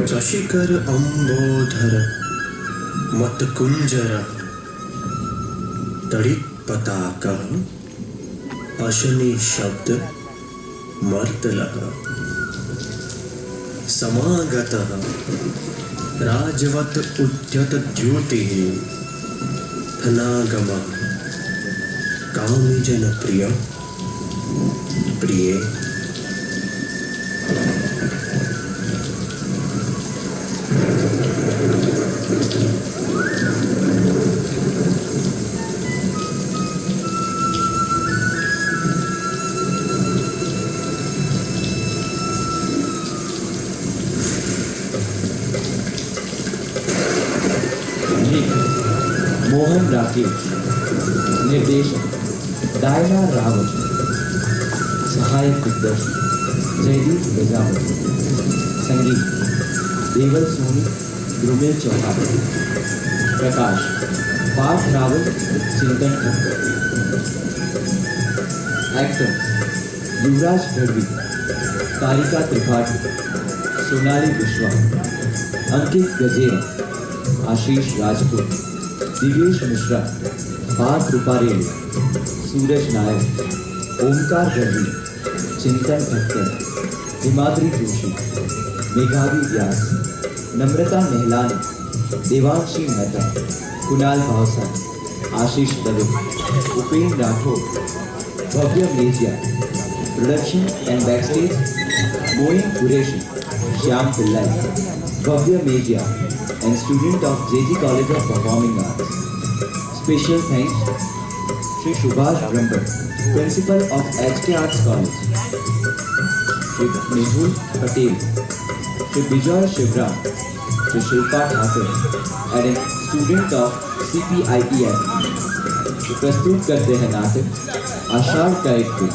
शशिकर अंबोधर मतकुंजर तड़ित पताका अशनि शब्द मर्दलः समागतः राजवत उद्यत द्योतिः धनागमः कामिजन प्रिय प्रिये मोहन राकेश, निर्देशक डायना रावत, सहायक दिग्दर्शक जयदीप प्रजापति, संगीत देवल सोनी, ध्रुमिल चौहान, प्रकाश पाठ रावत, चिंतन ठक्कर, एक्टर युवराज गढ़वी, तारिका त्रिपाठी, सोनाली विश्वा, अंकित गजेरा, आशीष राजपूत, दिवेश मिश्रा, पार्थ रूपारेल, सूरज नायक, ओमकार गढ़वी, चिंतन Thakkar, Himadri Joshi, Meghavi Vyas, Namrata Nehlani, Devanshi Mehta, Kunal Bhavsar, Ashish Dave, Upendra Rathore, Bhavya Mejia, production and backstage Moin Qureshi, Shyam Pillai, Bhavya Mejia and student of JG College of Performing Arts. Special thanks Shri Subhash Brahmbhatt, Principal of HK Arts College, Shri Mehul Patel, Shri Bijoy Shivram, Shri Shilpa Thakur, and a student of CPIEF. प्रस्तुत करते हैं नाटक आषाढ़ का एक दिन।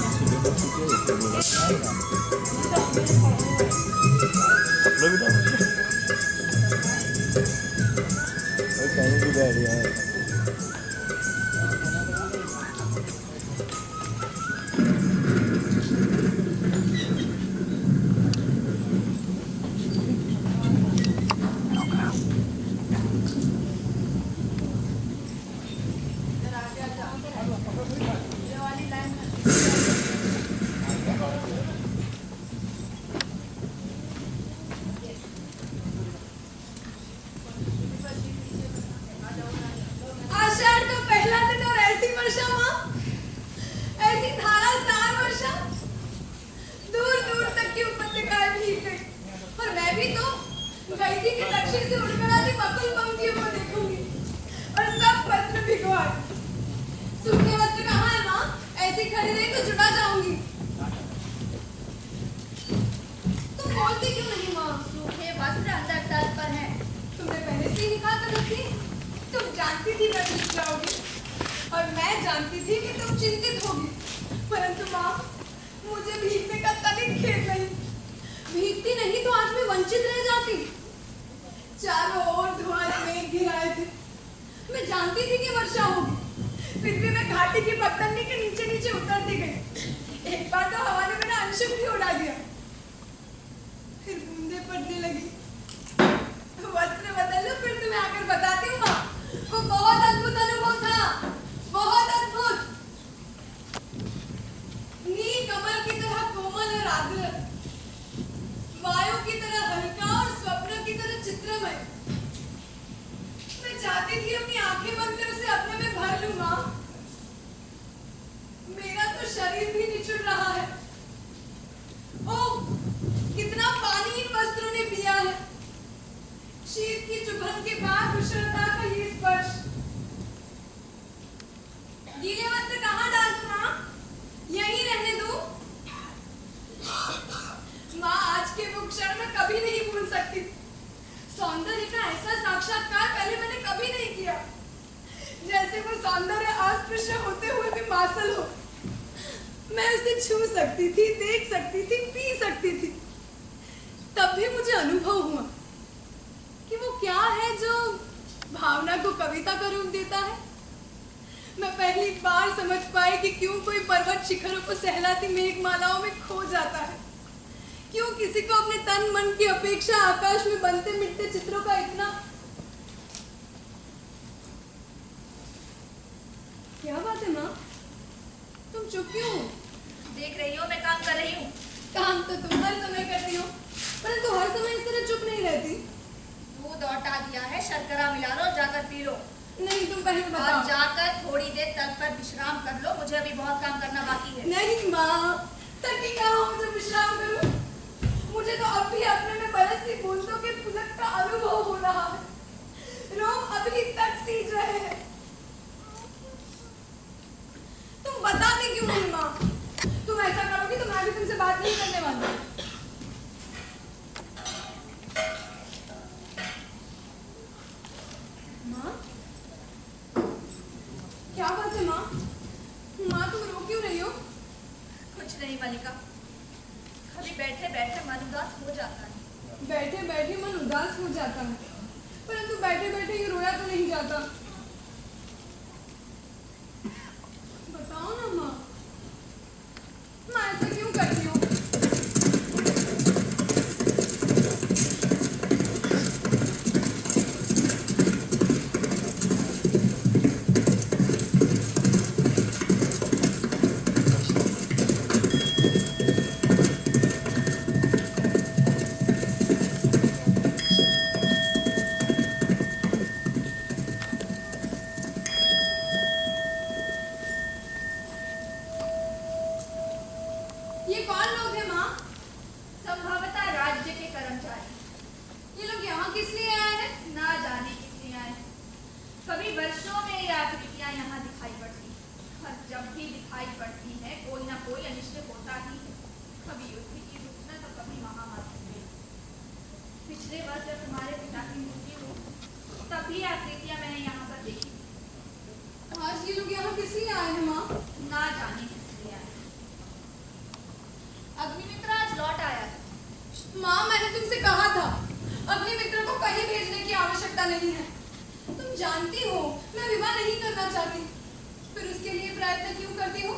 क्यों किसी को अपने तन मन की अपेक्षा आकाश में बनते मिटते चित्रों का इतना। क्या बात है माँ, तुम चुप क्यों? देख रही हो मैं काम कर रही हूँ। काम तो तुम हर समय करती हो, परंतु हर समय इस तरह चुप नहीं रहती। दूध औटा दिया है, शर्करा मिला लो, जाकर पी लो। नहीं, तुम पहले और बताओ। जाकर थोड़ी देर तल पर विश्राम कर लो, मुझे अभी बहुत काम करना बाकी है। नहीं माँ, तकी कहाँ मुझे विश्राम करूं? मुझे तो अभी अपने में बरसती बूंदों के पुलक का अनुभव हो रहा है। रोम अभी तक सीज रहे हैं। तुम बताते क्यों नहीं माँ? तुम ऐसा करोगी तो मैं भी तुमसे बात नहीं करने वाली। माँ, क्या बात है माँ? माँ तुम रो क्यों रही हो? कुछ नहीं मलिका, खाली बैठे बैठे मन उदास हो जाता है। बैठे बैठे मन उदास हो जाता है, परंतु बैठे बैठे ही रोया तो नहीं जाता। बताओ ना माँ, मैं ऐसा क्यों करती हूँ? ये कौन लोग हैं माँ? संभवतः राज्य के कर्मचारी। ये लोग यहाँ किस लिए आए हैं? ना जाने किस लिए आए। कभी वर्षों में ये आकृतियां यहाँ दिखाई पड़ती, और जब भी दिखाई पड़ती है कोई ना कोई अनिष्ट होता ही है। कभी युद्ध की सूचना तो कभी महामारी। पिछले वर्ष जब तुम्हारे पिता की मृत्यु हुई तभी आकृतियां मैंने यहाँ पर देखी। आज ये लोग यहाँ किस लिए आए हैं माँ? ना जाने किस लिए आए। अग्निमित्र आज लौट आया था। माँ मैंने तुमसे कहा था अपने मित्र को कहीं भेजने की आवश्यकता नहीं है। तुम जानती हो मैं विवाह नहीं करना चाहती, फिर उसके लिए प्रयत्न क्यों करती हो?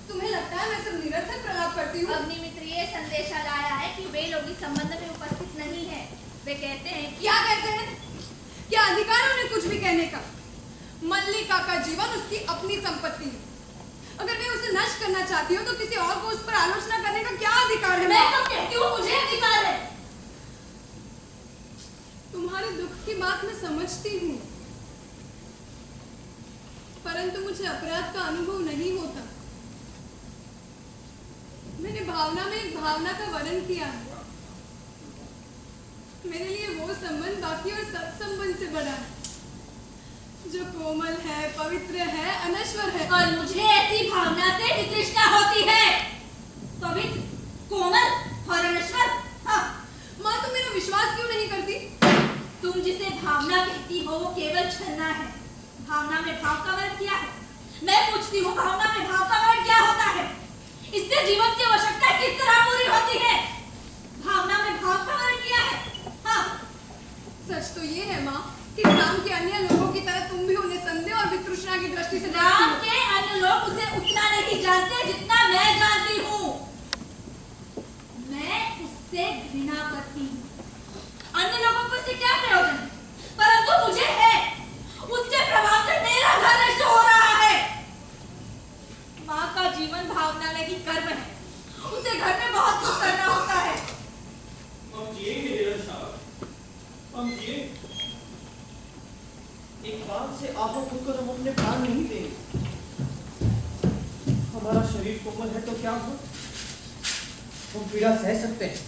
तुम्हें लगता है मैं सब निरर्थक प्रलाप करती हूँ? अग्निमित्र ये संदेशा लाया है कि वे लोग इस संबंध में उपस्थित नहीं है। वे कहते हैं कि क्या कहते हैं? क्या अधिकार है उन्हें कुछ भी कहने का? मल्लिका का जीवन उसकी अपनी संपत्ति है। अगर मैं उसे नष्ट करना चाहती हूँ तो किसी और को उस पर आलोचना करने का क्या अधिकार है? मैं तो कहती हूँ मुझे अधिकार है। तुम्हारे दुख की बात मैं समझती हूँ, परंतु मुझे अपराध का अनुभव नहीं होता। मैंने भावना में एक भावना का वर्णन किया है। मेरे लिए वो संबंध बाकी और सब संबंध से बड़ा है, जो कोमल है, पवित्र है, अनश्वर है। और मुझे ऐसी भावना से वितृष्णा होती है। पवित्र, कोमल और अनश्वर। हाँ। माँ तुम मेरा विश्वास क्यों नहीं करती? तुम जिसे भावना कहती हो वो केवल छलना है। भावना में भाव का वर्ण क्या है? मैं पूछती हूँ भावना में भाव का वर्ण क्या होता है? इससे जीवन की आवश्यकता किस तरह पूरी होती है? भावना में भाव का वर्ण क्या है? हाँ। सच तो ये है माँ कि राम के अन्य लोगों की तरह तुम भी उन्हें संदेह और वितृष्णा की दृष्टि से राम के अन्य लोग उसे उतना नहीं जानते जितना मैं जानती हूँ। मैं उससे घृणा करती हूँ। अन्य लोगों को उससे क्या प्रयोजन है? परंतु मुझे है। उसके प्रभाव से मेरा घर नष्ट हो रहा है। माँ का जीवन भावना में ही कर्म है। उसे घर में बहुत कुछ करना होता है। हम जिएंगे नीरज साहब, हम जिएंगे। एक बात से आहत होकर हम अपने प्राण नहीं देंगे। हमारा शरीर कोमल है तो क्या हो, हम पीड़ा सह सकते हैं।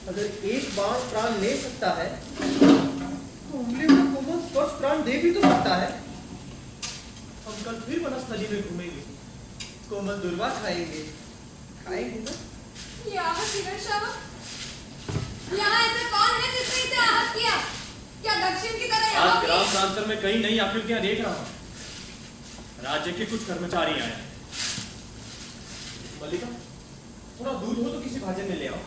अगर एक बाण प्राण ले सकता है तो उंगली में कोमल स्पर्श प्राण दे भी तो सकता है। हम कल फिर वनस्थली में घूमेंगे, कोमल दुर्वा खाएंगे ना। ये आहत नीरज शाह, यहाँ ऐसा कौन है जिसने इसे आहत किया? क्या दक्षिण की तरह यहाँ आज ग्राम भी? प्रांतर में कई नई आकृतियां देख रहा हूं। राज्य के कुछ कर्मचारी आए हैं। मल्लिका, थोड़ा दूध हो तो किसी भाजन में ले आओ।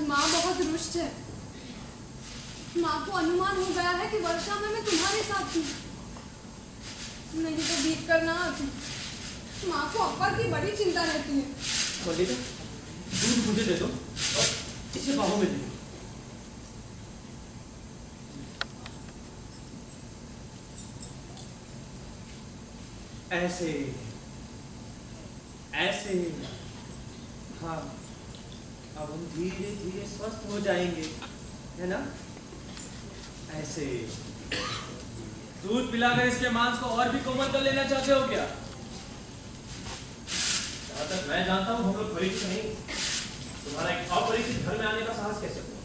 माँ बहुत रुष्ट है। माँ को अनुमान हो गया है कि वर्षा में मैं तुम्हारे साथ थी, नहीं तो भीग कर ना आती। माँ को अब्बा की बड़ी चिंता रहती है। पंडित, दूध मुझे दे दो और इसे बाहों में दे दो। ऐसे ऐसे, हाँ, अब हम धीरे धीरे स्वस्थ हो जाएंगे, है ना? ऐसे। दूध पिलाकर इसके मांस को और भी कोमल कर लेना चाहते हो क्या? जहाँ तक मैं जानता हूँ हम लोग परिचित नहीं। तुम्हारा एक अपरिचित घर में आने का साहस कैसे हुआ?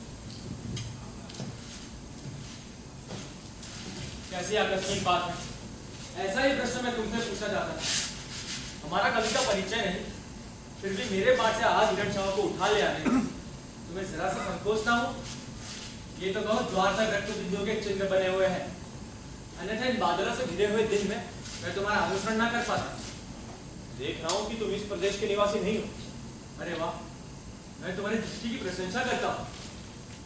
कैसी आकस्मिक बात है? ऐसा ही प्रश्न मैं तुमसे पूछना चाहता था। हमारा कभी का परिचय नहीं, फिर भी मेरे पास से आज हिरण को उठा ले आने में तुम्हें जरा सा संकोच ना हो? ये तो बहुत द्वार तक रक्त बिंदुओं के चिन्ह बने हुए हैं, अन्यथा इन बादलों से घिरे हुए दिन में मैं तुम्हारा अनुसरण ना कर पाता। देख रहा हूँ कि तुम इस प्रदेश के निवासी नहीं हो। अरे वाह, मैं तुम्हारी दृष्टि की प्रशंसा करता हूँ।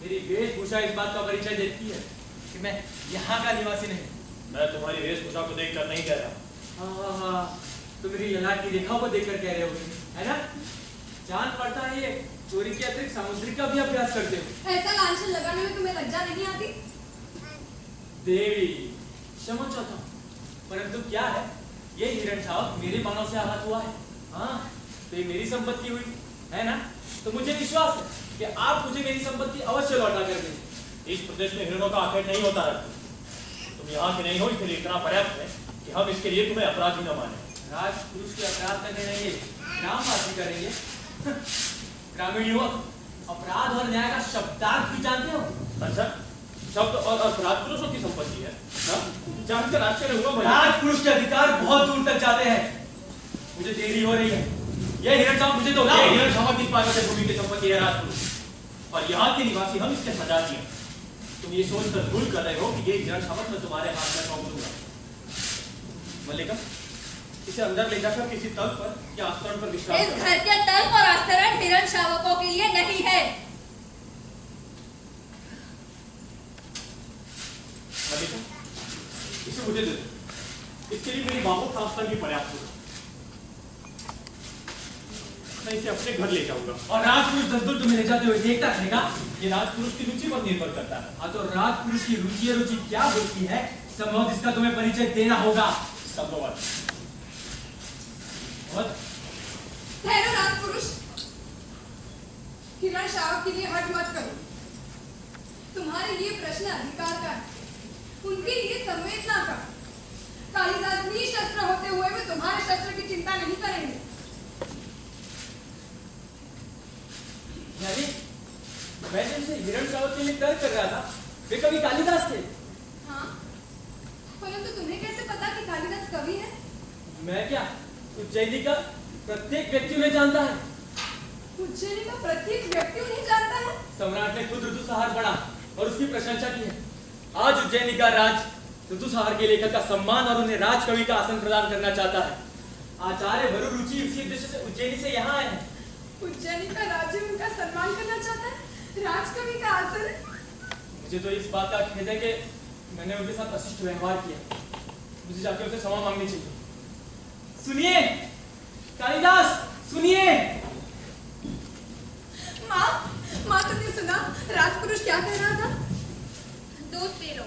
मेरी वेशभूषा इस बात का परिचय देती है कि मैं यहाँ का निवासी नहीं। मैं तुम्हारी वेशभूषा को देखकर नहीं कह रहा। हाँ, तो मेरी ललाट की रेखा को देखकर कह रहे हो, है ना? जान पड़ता है ये चोरी के अतिरिक्त सामुद्रिक का भी अभ्यास करते हो। ऐसा लांछन लगाने में तुम्हें लज्जा नहीं आती? देवी, क्षमा चाहता हूँ, परंतु क्या है, ये हिरण शावक मेरे बाणों से आहत हुआ है। हाँ, तो ये मेरी संपत्ति हुई, है ना? तो मुझे विश्वास है कि आप मुझे मेरी संपत्ति अवश्य लौटा कर देंगे। इस प्रदेश में हिरणों का आखेट नहीं होता है। तुम यहाँ के नहीं हो, इसलिए इतना पर्याप्त है कि हम इसके लिए तुम्हें अपराधी न माने। राजपुरुष के अपराध का निर्णय ये ग्रामवासी करेंगे। ग्रामीण युवक, अपराध और न्याय का शब्दार्थ भी जानते हो? अच्छा, शब्द और अपराध पुरुषों की संपत्ति है। जानकर आश्चर्य हुआ मुझे। राजपुरुष के अधिकार बहुत दूर तक जाते हैं। मुझे देरी हो रही है, यह हिरण शावक मुझे तो लाओ। ये हिरण शावक इस पार्वती भूमि की संपत्ति है राजपुरुष, और यहाँ के निवासी हम इसके सजाती हैं। तुम ये सोचकर भूल कर रहे हो कि ये हिरण शावक मैं तुम्हारे हाथ में सौंप दूंगा। मल्लिका, इसे अंदर ले जाकर किसी तल पर या आस्तरण पर विश्राम इस घर के तल और आस्तरण हिरण शावकों के लिए नहीं है। मल्लिका, इसे मुझे दे दो। इसके लिए मेरी बाहों का आस्तरण भी पर्याप्त होगा। मैं इसे अपने घर ले जाऊंगा। और राजपुरुष दस्तूर तुम्हें ले जाते हुए देखता रहेगा। ये राजपुरुष की रुचि पर निर्भर करता है। हाँ, तो राजपुरुष की रुचि क्या होती है, संभव इसका तुम्हें परिचय देना होगा। संभवतः ठहरो राजपुरुष, हिरण शावक के लिए हट मत करो। तुम्हारे लिए प्रश्न अधिकार का है, उनके लिए संवेदना का। कालिदास निशस्त्र होते हुए भी तुम्हारे शस्त्र की चिंता नहीं करेंगे। यानी मैं जिनसे हिरण शावक के लिए तर्क कर रहा था, वे कवि कालिदास थे। हाँ, परंतु तुम्हें कैसे पता कि कालिदास कवि है? मैं क्या, उज्जैनी का प्रत्येक व्यक्ति उन्हें जानता है। उज्जैनी का प्रत्येक व्यक्ति उन्हें जानता है? सम्राट ने खुद ऋतुसंहार पढ़ा और उसकी प्रशंसा की है। आज उज्जैनी का राज ऋतुसंहार के लेखक का सम्मान और उन्हें राजकवि का आसन प्रदान करना चाहता है। आचार्य वरु रुचि इसी उद्देश्य से उज्जैनी से यहाँ आए हैं। उज्जैनी का राज्य उनका सम्मान करना चाहता है, राजकवि का आसन। मुझे तो इस बात का खेद है कि मैंने उनके साथ अशिष्ट व्यवहार किया। मुझे जाके उनसे क्षमा मांगनी चाहिए। सुनिए कालिदास, सुनिए। माँ तुमने सुना राजपुरुष क्या कह रहा था? दूध पी लो।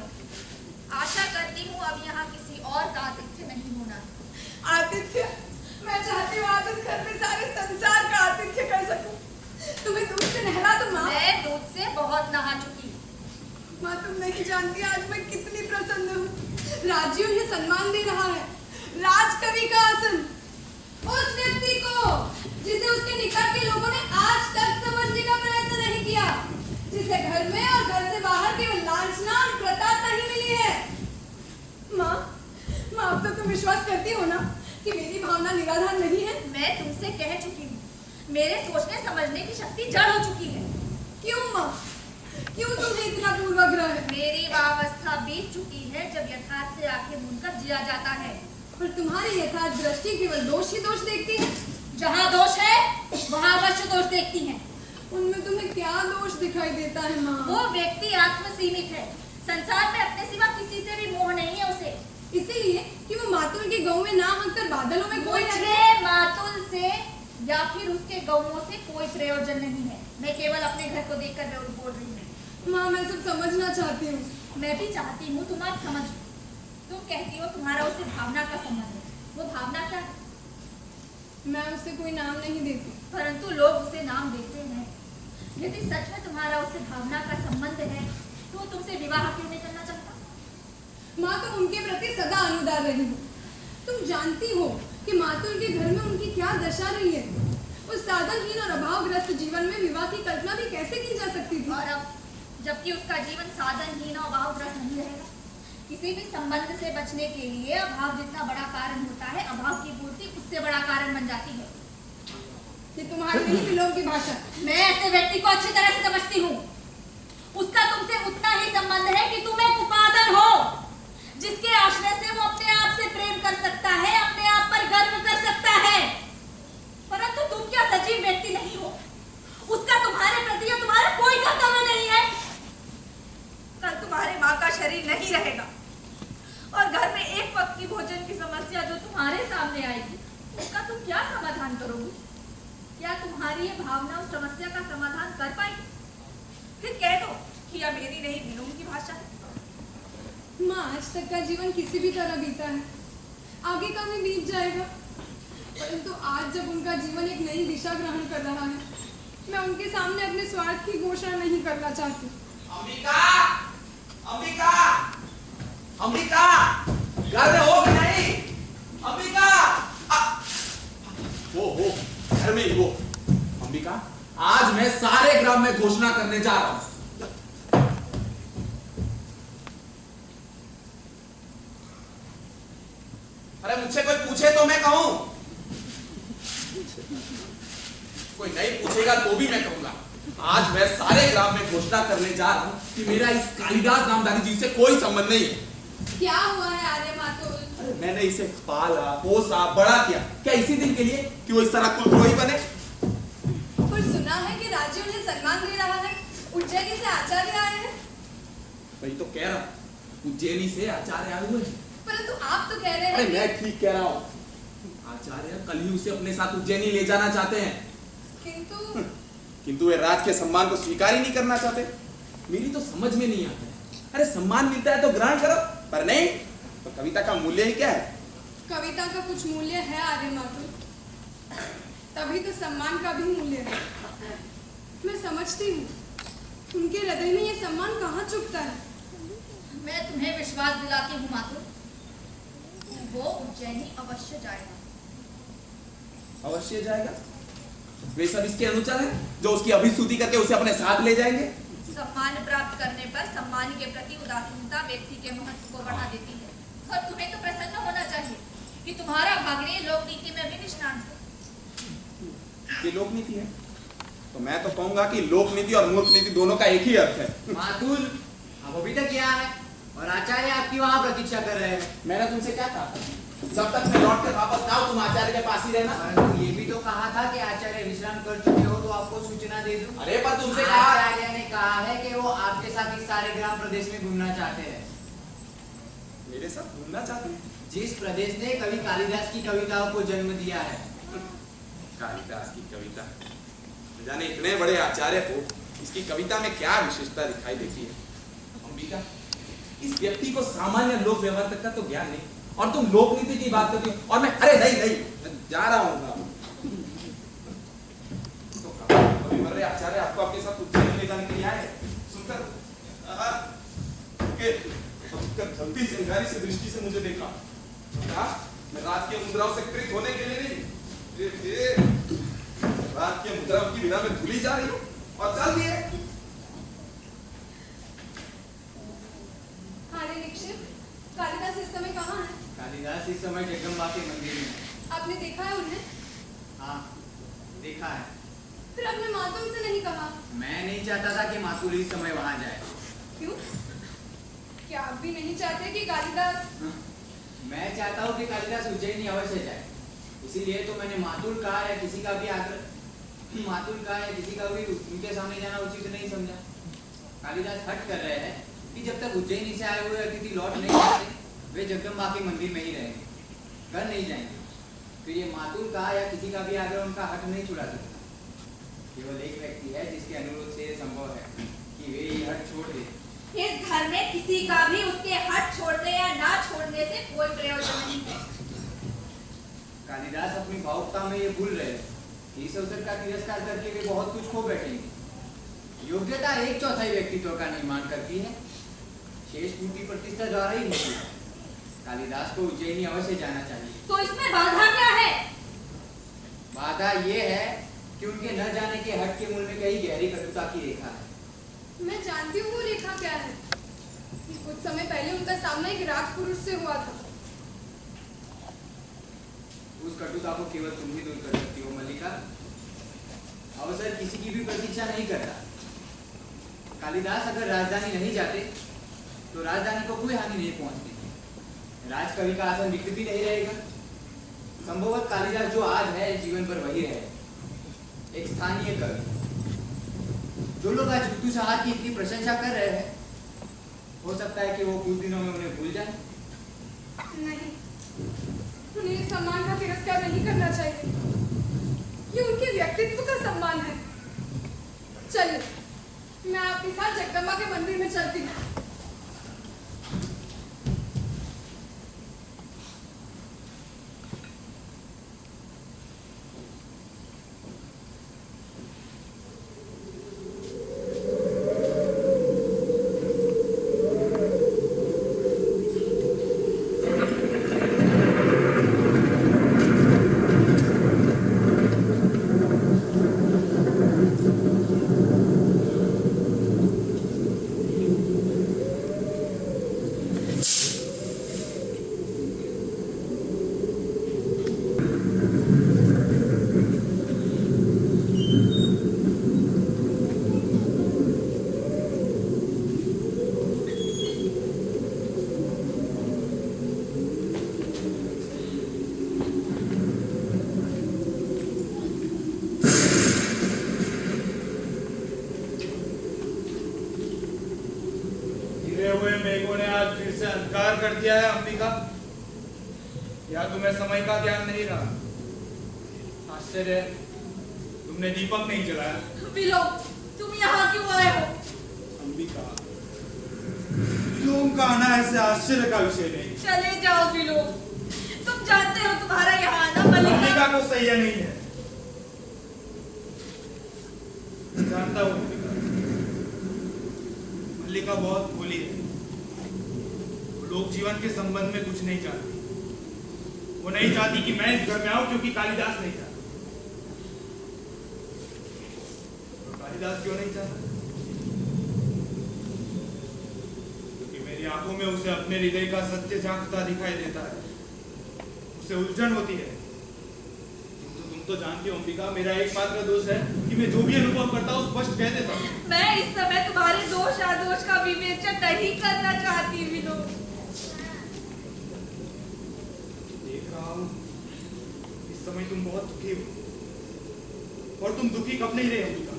आशा करती हूँ अब यहाँ किसी और का आतिथ्य नहीं होना। आतिथ्य? मैं चाहती हूँ आज इस घर में सारे संसार का आतिथ्य कर सकूं। तुम्हें दूध से नहला दूं माँ? मैं दूध से बहुत नहा चुकी। माँ तुम नहीं जानती आज मैं कितनी प्रसन्न हूँ। राज्य उन्हें सम्मान दे रहा है, राजकवि का आसन। उस व्यक्ति को जिसे उसके निकट के लोगों ने आज तक समझने का प्रयत्न नहीं किया, जिसे घर में और घर से बाहर केवल लांछना और प्रताड़ना ही मिली है। माँ अब तो तुम विश्वास करती हो ना कि मेरी भावना निराधार नहीं है? मैं तुमसे कह चुकी हूँ, मेरे सोचने समझने की शक्ति जड़ हो चुकी है। क्यों माँ, क्यों तुम्हें इतना पूर्वाग्रह है? मेरी अवस्था बीत चुकी है जब यथार्थ से आंखें मूंदकर जिया जाता है। पर तुम्हारी यथार्थ दृष्टि केवल दोष ही दोष देखती है। जहाँ दोष है वहाँ अवश्य दोष देखती है। उनमें तुम्हें क्या दोष दिखाई देता है माँ? वो व्यक्ति आत्मसीमित है। संसार में अपने सिवा किसी से भी मोह नहीं है उसे। इसीलिए कि वो मातुल के गाँव में ना हंसकर बादलों में कोई मुझे मातुल से या फिर उसके गौओं से कोई प्रयोजन नहीं है। मैं केवल अपने घर को देखकर बोल रही हूँ। माँ मैं सब समझना चाहती हूँ। मैं भी चाहती हूँ तुम आप समझ। तुम कहती हो तुम्हारा उससे भावना का संबंध है। वो भावना क्या है? मैं उसे कोई नाम नहीं देती, परंतु लोग उसे नाम देते हैं। यदि सच में तुम्हारा उससे भावना का संबंध है तो तुमसे विवाह क्यों नहीं करना चाहता? माँ तुम उनके प्रति सदा अनुदार रही हो। तुम जानती हो कि मातुल के घर में उनकी क्या दशा रही है। उस साधनहीन और अभावग्रस्त जीवन में विवाह की कल्पना भी कैसे की जा सकती थी? और अब जबकि उसका जीवन साधनहीन और अभावग्रस्त नहीं रहेगा। किसी भी संबंध से बचने के लिए अभाव जितना बड़ा कारण होता है, अभाव की पूर्ति उससे बड़ा कारण बन जाती है। ये तुम्हारी नहीं विलोम की भाषा। मैं ऐसे व्यक्ति को अच्छी तरह से समझती हूँ। उसका तुमसे उतना ही संबंध है कि तुम एक उपादान हो, जिसके आश्रय से वो अपने आप से प्रेम कर सकता है, अपने आप पर गर्व कर सकता है। परंतु तुम क्या सजीव व्यक्ति नहीं हो? उसका तुम्हारे प्रति तुम्हारा कोई कर्तव्य नहीं है। कल तुम्हारी माँ का शरीर नहीं रहेगा और घर में एक वक्त की भोजन की समस्या जो तुम्हारे सामने आएगी, उसका तुम क्या समाधान करोगी? क्या तुम्हारी ये भावना उस समस्या का समाधान कर पाएगी? फिर कह दो कि यह मेरी नहीं विलोम की भाषा है। माँ आज तक का जीवन किसी भी तरह बीता है, आगे का भी बीत जाएगा। परंतु आज जब उनका जीवन एक नई दिशा ग्रहण कर रहा है, मैं उनके सामने अपने स्वार्थ की घोषणा नहीं करना चाहती। अंबिका, अंबिका, अंबिका, घर में हो कि नहीं? अंबिका, हो, घर में ही हो। अंबिका, आज मैं सारे ग्राम में घोषणा करने जा रहा हूं। अरे मुझसे कोई पूछे तो मैं कहूं, कोई नहीं पूछेगा तो भी मैं कहूंगा। आज मैं सारे ग्राम में घोषणा करने जा रहा हूं कि मेरा इस कालिदास नामधारी जी से कोई संबंध नहीं है। क्या हुआ है आर्य मातुल? अरे मैंने इसे पाला, पोसा, बड़ा किया, क्या इसी दिन के लिए कि वो इस तरह कुलद्रोही बने? पर सुना है कि राज्य उन्हें सम्मान दे रहा है। उज्जैनी से आचार्य आए हैं। वही तो कह रहा हूं, उज्जैनी से आचार्य आए हुए हैं। परंतु आप तो कह रहे अरे हैं मैं ठीक कह रहा हूँ। आचार्य कल ही उसे अपने साथ उज्जैनी ले जाना चाहते हैं, किंतु वे राज के सम्मान को स्वीकार ही नहीं करना चाहते। मेरी तो समझ में नहीं आता है। अरे सम्मान मिलता है तो ग्रहण करो, पर नहीं तो कविता का मूल्य ही क्या है? कविता का कुछ मूल्य है आर्य मातुल, तभी तो सम्मान का भी मूल्य है। मैं समझती हूँ उनके हृदय में ये सम्मान कहाँ चुकता है। मैं तुम्हें विश्वास दिलाती हूँ मातुल, वो उज्जैनी अवश्य जाएगा। अवश्य जाएगा? वे सब इसके अनुचर हैं जो उसकी अभिस्तुति करके उसे अपने साथ ले जाएंगे। सम्मान प्राप्त करने पर सम्मान के प्रति उदासीनता व्यक्ति के महत्व को बढ़ा देती है। और तुम्हें तो प्रसन्न होना चाहिए कि तुम्हारा भाग्य लोक नीति में भी निष्णात है। ये लोक नीति है तो मैं तो कहूंगा कि लोक नीति और मूर्ख नीति दोनों का एक ही अर्थ है। मातुल, आप अभी तक यहाँ है और आचार्य आपकी वहाँ प्रतीक्षा कर रहे हैं। मैंने तुमसे क्या कहा? जब तक मैं लौट कर वापस ना आऊं तुम आचार्य के पास ही रहना। परंतु ये भी तो कहा था कि आचार्य विश्राम कर चुके हो तो आपको सूचना दे दूं। अरे पर तुमसे कहा आचार्य ने कहा है कि वो आपके साथ इस सारे ग्राम प्रदेश में घूमना चाहते हैं। मेरे साथ घूमना चाहते हैं? जिस प्रदेश ने कवि कालिदास की कविताओं को जन्म दिया है। कालिदास की कविता, जाने इतने बड़े आचार्य को इसकी कविता में क्या विशेषता दिखाई देती है? अंबिका, इस व्यक्ति को सामान्य लोक व्यवहार तक का तो ज्ञान नहीं और तुम लोक नीति की बात करती हो। और मैं अरे नहीं मैं जा रहा हूँ। तो अभी मर रहे आचार्य आपको आपके साथ उज्जैन ले जाने के लिए आए। सुनकर जल्दी सिंगारी से दृष्टि से मुझे देखा। मैं राज के मुद्राओं से कृत होने के लिए नहीं, राज के मुद्राओं की बिना में धुली जा रही हूँ और चल दिए। कालिदास इस समय कहाँ है? कालिदास इस समय जगदम्बा के मंदिर में है। आपने देखा है उन्हें? हाँ, देखा है। फिर आपने मातुल से नहीं कहा? मैं नहीं चाहता था कि मातुल इस समय वहाँ जाए। क्यों? क्या आप भी नहीं चाहते कि कालिदास? मैं चाहता हूँ कि कालिदास उज्जैनी अवश्य जाए, इसीलिए तो मैंने मातुल कहा या किसी का भी आग्रह। मातुल का या किसी का भी उनके सामने जाना उचित नहीं समझा। कालिदास हट कर रहे हैं कि जब तक उज्जैनी से आए हुए अतिथि लौट नहीं आते वे जगदम्बा के मंदिर में ही रहेंगे, घर नहीं जाएंगे। फिर ये मातुल का या किसी का भी आग्रह उनका हट नहीं छुड़ा सकता। केवल एक व्यक्ति है जिसके अनुरोध से ये संभव है कि वे ये हट छोड़ दे। इस घर में किसी का भी उसके हट छोड़ने या ना छोड़ने से कोई प्रयोजन नहीं है। कालिदास अपनी भावुकता में ये भूल रहे हैं कि इस अवसर का तिरस्कार करके वे बहुत कुछ खो बैठेंगे। योग्यता 1/4 व्यक्तित्व का निर्माण करती है, शेष पूर्ति प्रतिष्ठा द्वारा ही होती है। कालिदास को उज्जैनी अवश्य जाना चाहिए। तो इसमें बाधा क्या है? बाधा ये है कि उनके न जाने के हट के मूल में कई गहरी कटुता की रेखा है। मैं जानती हूँ वो रेखा क्या है। कुछ समय पहले उनका सामना एक राजपुरुष से हुआ था। उस कटुता को केवल तुम ही दूर कर सकती हो मल्लिका। अवसर किसी की भी प्रतीक्षा नहीं करता। कालिदास अगर राजधानी नहीं जाते तो राजधानी को कोई हानि नहीं पहुंचती। राजकवि का आसन रिक्त भी नहीं रहेगा। संभवतः कालिदास जो आज है जीवन पर वही रहे, एक स्थानीय कवि। जो लोग आज ऋतु सहार की इतनी प्रशंसा कर रहे हैं, हो सकता है कि वो कुछ दिनों में उन्हें भूल जाए। नहीं, उन्हें इस सम्मान का तिरस्कार नहीं करना चाहिए। ये उनके व्यक्तित्व का सम्मान है। चलिए, मैं आपके साथ जगदम्बा के मंदिर में चलती हूँ। कर दिया है अंबिका, या तुम्हें समय का ज्ञान नहीं रहा? आश्चर्य है, तुमने दीपक नहीं जलाया। विलो, तुम यहाँ क्यों आए हो? अंबिका, विलोम का आना ऐसे आश्चर्य का विषय नहीं। चले जाओ विलो, तुम जानते हो तुम्हारा यहाँ आना अंबिका को सही नहीं है। जानता हूँ अंबिका, मल्लिका बहुत भोली है। लोग जीवन के संबंध में कुछ नहीं चाहती। वो नहीं चाहती कि मैं इस घर में आऊं क्योंकि कालिदास नहीं चाहता। कालिदास क्यों नहीं चाहता? क्योंकि मेरी आंखों में उसे अपने हृदय का सत्य झांकता दिखाई देता है, उसे उलझन होती है। तुम तो जानती हो अंबिका, मेरा एकमात्र दोष है कि मैं जो भी अनुभव करता हूँ स्पष्ट कह देता हूँ। मैं इस समय तुम्हारे दोष आदोष का विवेचन नहीं करना चाहती विलो। इस समय तुम बहुत दुखी हो, और तुम दुखी कब नहीं रहे अंबिका?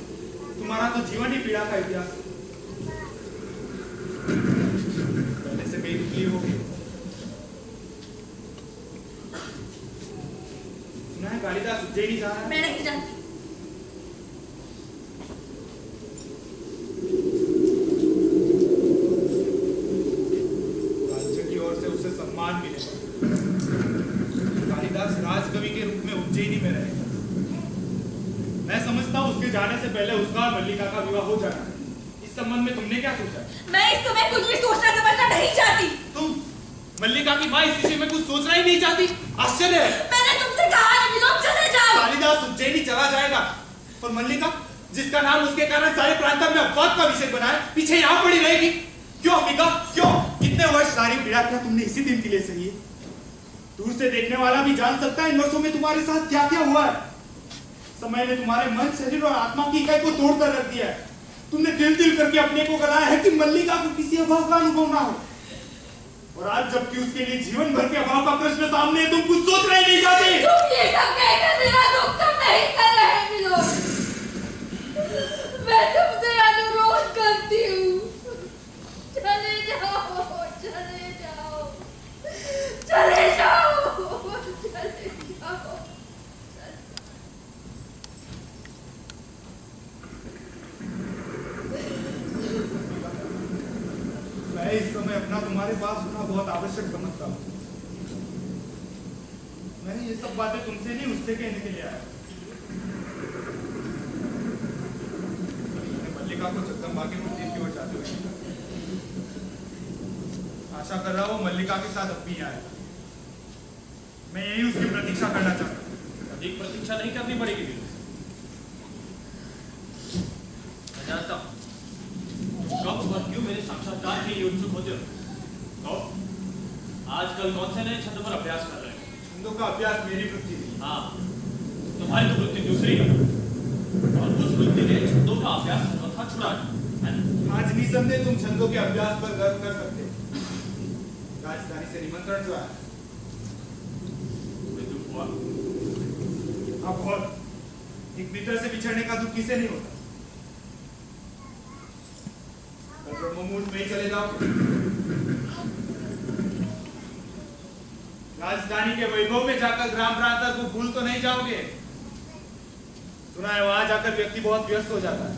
तुम्हारा तो जीवन ही पीड़ा का इतिहास है। पहले से कहीं दुखी होगी। सुना है कालिदास उज्जैनी जा रहा है? मैं नहीं जानती। राज्य की ओर से उसे सम्मान मिलेगा। कालिदास राजकवि के रूप में उज्जैनी में रहेगा। मैं समझता हूँ उसके जाने से पहले उसका और मल्लिका का विवाह हो जाना है। इस संबंध में तुमने क्या सोचा? मैं इस समय कुछ भी सोचना समझना नहीं चाहती। तुम मल्लिका की माँ इस विषय में कुछ सोचना ही नहीं चाहती? आश्चर्य है। मैंने तुमसे कहा है विलो, चले जाओ। कालिदास उज्जैनी चला जाएगा और मल्लिका, जिसका नाम उसके कारण सारे प्रांत में अपवाद का विषय बना है, पीछे यहाँ पड़ी रहेगी। क्यों अंबिका, क्यों? कितने वर्ष सारी पीड़ा क्या तुमने इसी दिन के लिए सही है? दूर से देखने वाला भी जान सकता है इन वर्षों में तुम्हारे साथ क्या क्या हुआ है। समय ने तुम्हारे मन, शरीर और आत्मा की इकाई को तोड़ कर रख दिया है। तुमने दिल करके अपने को गलाया है कि मल्लिका को किसी अभाव का अनुभव ना हो। और आज जबकि उसके लिए जीवन भर के अभाव का प्रश्न सामने है, तुम कुछ सोच रहे नहीं चाहते। तुम ये सब कहकर मेरा दुख कम नहीं कर रहे विलो। मैं तुमसे अनुरोध करती हूँ, चले जाओ, चले जाओ, चले जाओ, चले जाओ। मैं इस समय अपना तुम्हारे पास होना बहुत आवश्यक समझता हूँ। मैंने ये सब बातें तुमसे नहीं उससे कहने के लिए आया। मैंने मल्लिका को जगदम्बा के मंदिर की ओर जाते हुए देखा। आशा कर रहा हूँ मल्लिका के साथ अब भी आएगा। मैं यही उसकी प्रतीक्षा करना चाहता हूँ। अधिक प्रतीक्षा नहीं करनी पड़ेगी। मैं जानता हूँ कब और क्यों मेरे साक्षात्कार के लिए उत्सुक होते हो। तो आजकल कौन से नए छंद पर अभ्यास कर रहे हैं? छंदों का अभ्यास मेरी वृत्ति थी। हाँ, तुम्हारी तो वृत्ति दूसरी है और उस वृत्ति ने छंदों का अभ्यास सर्वथा छुड़ा है। आज निसंदेह तुम छंदों के अभ्यास पर गर्व कर सकते। राजधानी से निमंत्रण जो आया दुख हुआ। अब बहुत एक मित्र से बिछड़ने का दुख किसे नहीं होता। ब्रह्ममुहूर्त में चले जाओ। राजधानी के वैभव में जाकर ग्राम प्रांत को भूल तो नहीं जाओगे। सुना है वहां जाकर व्यक्ति बहुत व्यस्त हो जाता है।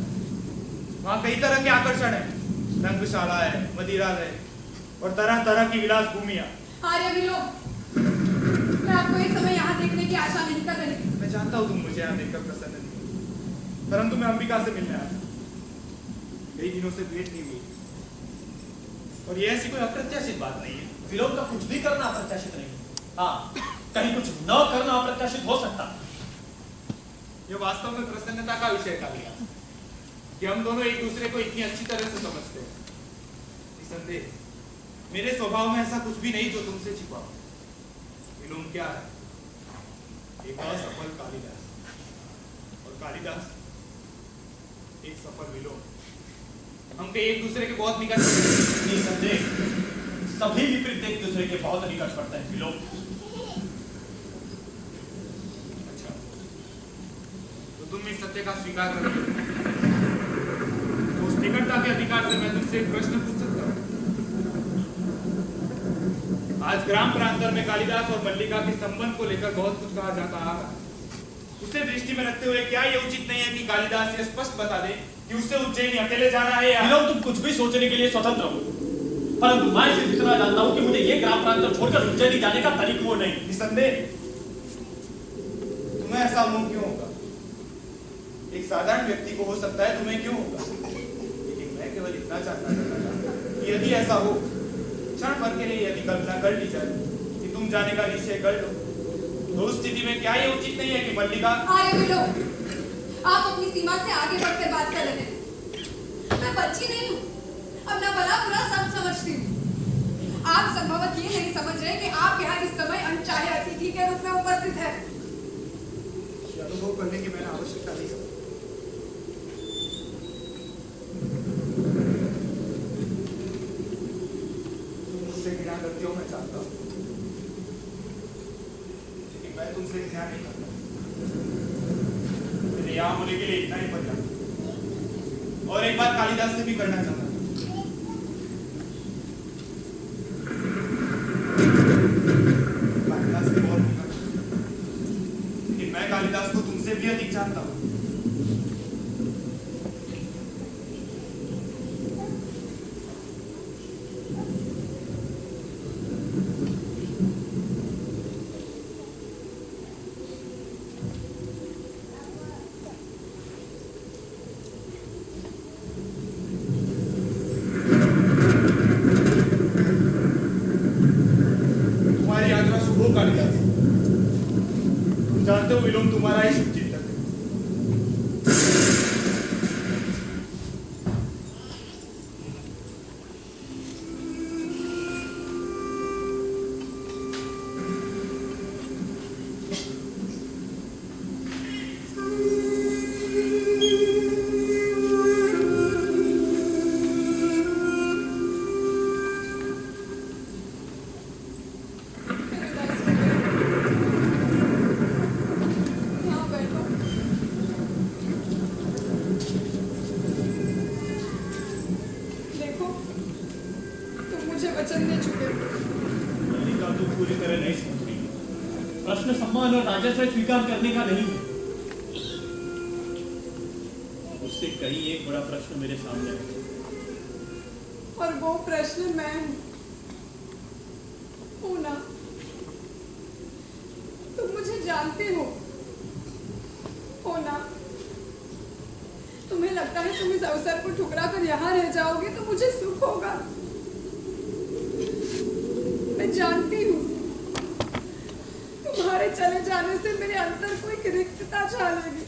वहां कई तरह के आकर्षण है, रंगशाला है, मदिरालय और तरह तरह की विलास भूमियां। आर्य विलोक, मैं आपको इस समय यहाँ देखने की आशा नहीं कर रही। मैं जानता हूँ तुम मुझे यहाँ देखकर प्रसन्न नहीं, परंतु मैं अंबिका से मिलने आया था। कई दिनों से भेंट नहीं हुई और ये ऐसी कोई अप्रत्याशित बात नहीं है। विलोक का कुछ भी करना अप्रत्याशित नहीं। हाँ, कहीं कुछ न करना अप्रत्याशित हो सकता। ये वास्तव में प्रसन्नता का विषय था कि हम दोनों एक दूसरे को इतनी अच्छी तरह से समझते हैं। निसंदेह मेरे स्वभाव में ऐसा कुछ भी नहीं जो तुमसे छिपा। विलोम क्या है? एक असफल कालिदास और कालिदास एक सफल विलोम। हम पे एक दूसरे के बहुत निकट। निसंदेह सभी विपरीत एक दूसरे के बहुत निकट पड़ते हैं। विलोम अच्छा, तो तुम इस सत्य का स्वीकार करो। तो उस निकटता के अधिकार से मैं तुमसे एक प्रश्न पूछ सकता हूँ। आज ग्राम प्रांतर में कालिदास और मल्लिका के संबंध को लेकर बहुत कुछ कहा जाता आ रहा है। उसे दृष्टि में रखते हुए क्या यह उचित नहीं है कि कालिदास ये स्पष्ट बता दे कि उसे उज्जैन अकेले जाना है या विलोम, तुम कुछ भी सोचने के लिए स्वतंत्र हो, परंतु मैं सिर्फ इतना जानता हूं कि मुझे ये ग्राम प्रांत छोड़कर उज्जैन जाने का तरीका वो नहीं। निसंदेह तुम्हें ऐसा मोह क्यों होगा? एक साधारण व्यक्ति को हो सकता है, तुम्हें क्यों होगा? लेकिन मैं केवल इतना जानना चाहता हूं कि यदि ऐसा हो, क्षण भर के लिए यदि कल्पना कर ली जाए कि तुम जाने का निश्चय कर लो, तो उस स्थिति में क्या ये उचित नहीं है कि मल्लिका। आर्य विलोक, आप अपनी सीमा से आगे बढ़कर बात कर रहे हैं। मैं बच्ची नहीं हूँ, अपना भला बुरा सब समझती हूँ। आप संभवतः ये नहीं समझ रहे कि आप यहाँ इस समय अनचाहे अतिथि के रूप में उपस्थित है। अनुभव करने की मैंने आवश्यकता नहीं समझी। तुम मुझसे घृणा करती हो, मैं जानता हूँ, लेकिन मैं तुमसे घृणा नहीं करता। मेरे यहाँ होने के लिए इतना ही पर्याप्त। और एक बात कालिदास से भी करना चाहता हूँ। कालिदास से बहुत निकट, लेकिन मैं कालिदास को तुमसे भी अधिक जानता हूँ। तुम्हारी यात्रा शुभ हो कालिदास। तुम जानते हो विलोम तुम्हारा ही शुभ चिंतक है। यहाँ बैठो। मुझे वचन दे चुके। मल्लिका तो पूरी तरह नहीं समझ रही। प्रश्न सम्मान और राजस्व स्वीकार करने का नहीं है। उससे कहीं एक बड़ा प्रश्न मेरे सामने है। और वो प्रश्न मैं हूं ना। तुम मुझे जानते हो ना। तुम्हें लगता है तुम इस अवसर को ठुकरा कर यहाँ रह जाओगे तो मुझे सुख होगा। मैं जानती हूँ तुम्हारे चले जाने से मेरे अंदर कोई रिक्तता छालेगी।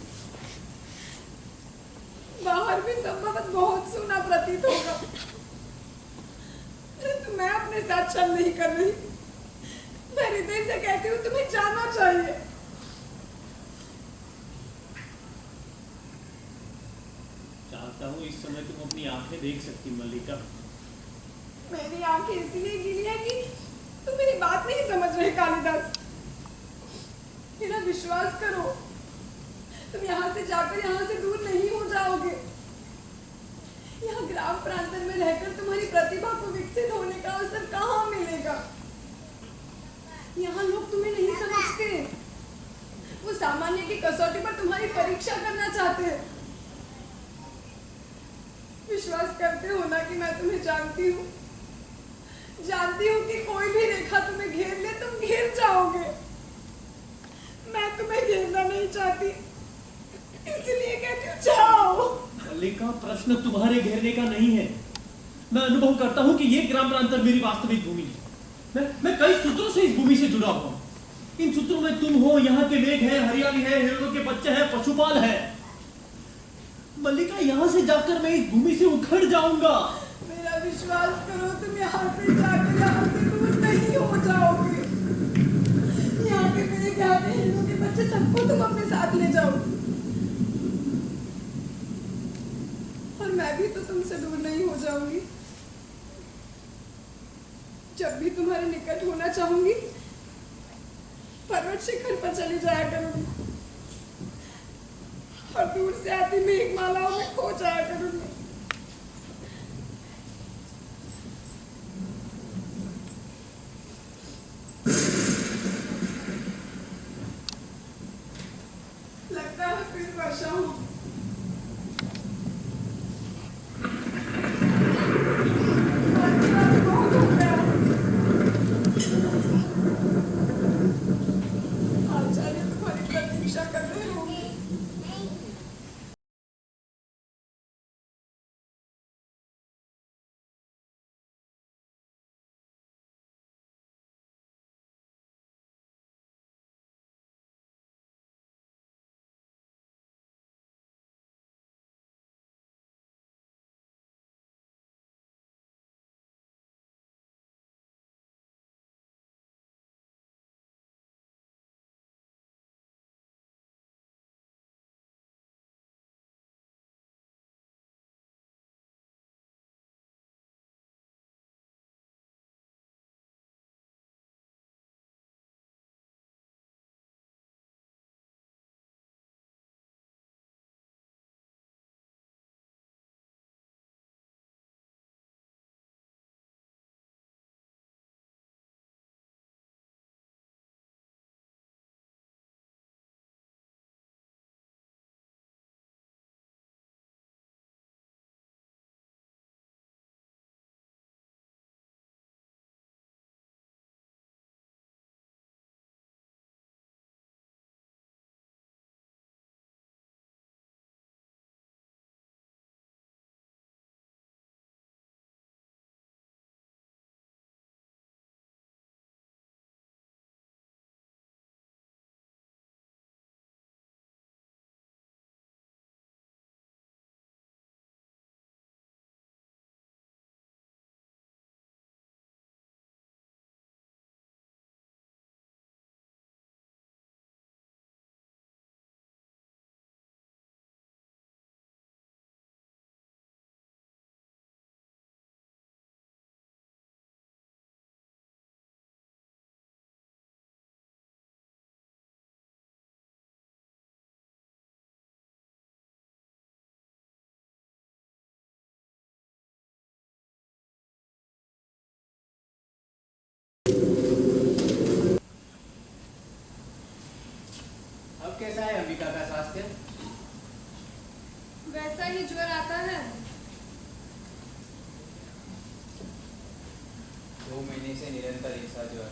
बाहर भी संभवत बहुत सुना प्रतीत होगा, परंतु मैं अपने साथ छल नहीं कर रही। मैं हृदय से कहती हूँ तुम्हें जाना चाहिए। चाहता हूँ इस समय तुम अपनी आंखें देख सकती मल्लिका। मेरी आंखें इसलिए गीली है कि तुम मेरी बात नहीं समझ रहे कालिदास। मेरा विश्वास करो, तुम यहाँ से जाकर यहाँ से दूर नहीं हो जाओगे। यहाँ ग्राम प्रांतन में रहकर तुम्हारी प्रतिभा को विकसित होने का अवसर कहाँ मिलेगा। यहाँ लोग तुम्हें नहीं समझते। वो सामान्य की कसौटी पर तुम्हारी परीक्षा करना चाहते हैं। विश्वास करते हो ना कि मैं तुम्हें जानती हूँ कि कोई भी रेखा तुम्हें घेर ले तुम घेर जाओगे। मैं तुम्हें घेरना नहीं चाहती, इसलिए कहती हूँ जाओ। मल्लिका, प्रश्न तुम्हारे घेरने का नहीं है। मैं अनुभव करता हूँ कि ये ग्राम प्रांतर मेरी वास्तविक भूमि है। मैं कई सूत्रों से इस भूमि से जुड़ा हुआ हूँ। इन सूत्रों में तुम हो, यहाँ के मेघ है, हरियाली है, हिरणों के बच्चे हैं, पशुपाल है। मल्लिका, यहाँ से जाकर मैं इस भूमि से उखड़ जाऊंगा। मेरा विश्वास करो, तुम यहाँ से जाकर यहाँ से दूर नहीं हो जाओगे। यहाँ के मेघ, यहाँ के हिरणों के बच्चे सबको तुम अपने साथ ले जाओ। और मैं भी तो तुमसे दूर नहीं हो जाऊंगी। जब भी तुम्हारे निकट होना चाहूंगी पर्वत शिखर पर चली जाया करूंगी और दूर से आती मेघमालाओं में खो जाया करूंगी। लगता है फिर वर्षा हो। 2 महीने से निरंतर ऐसा ज्वर।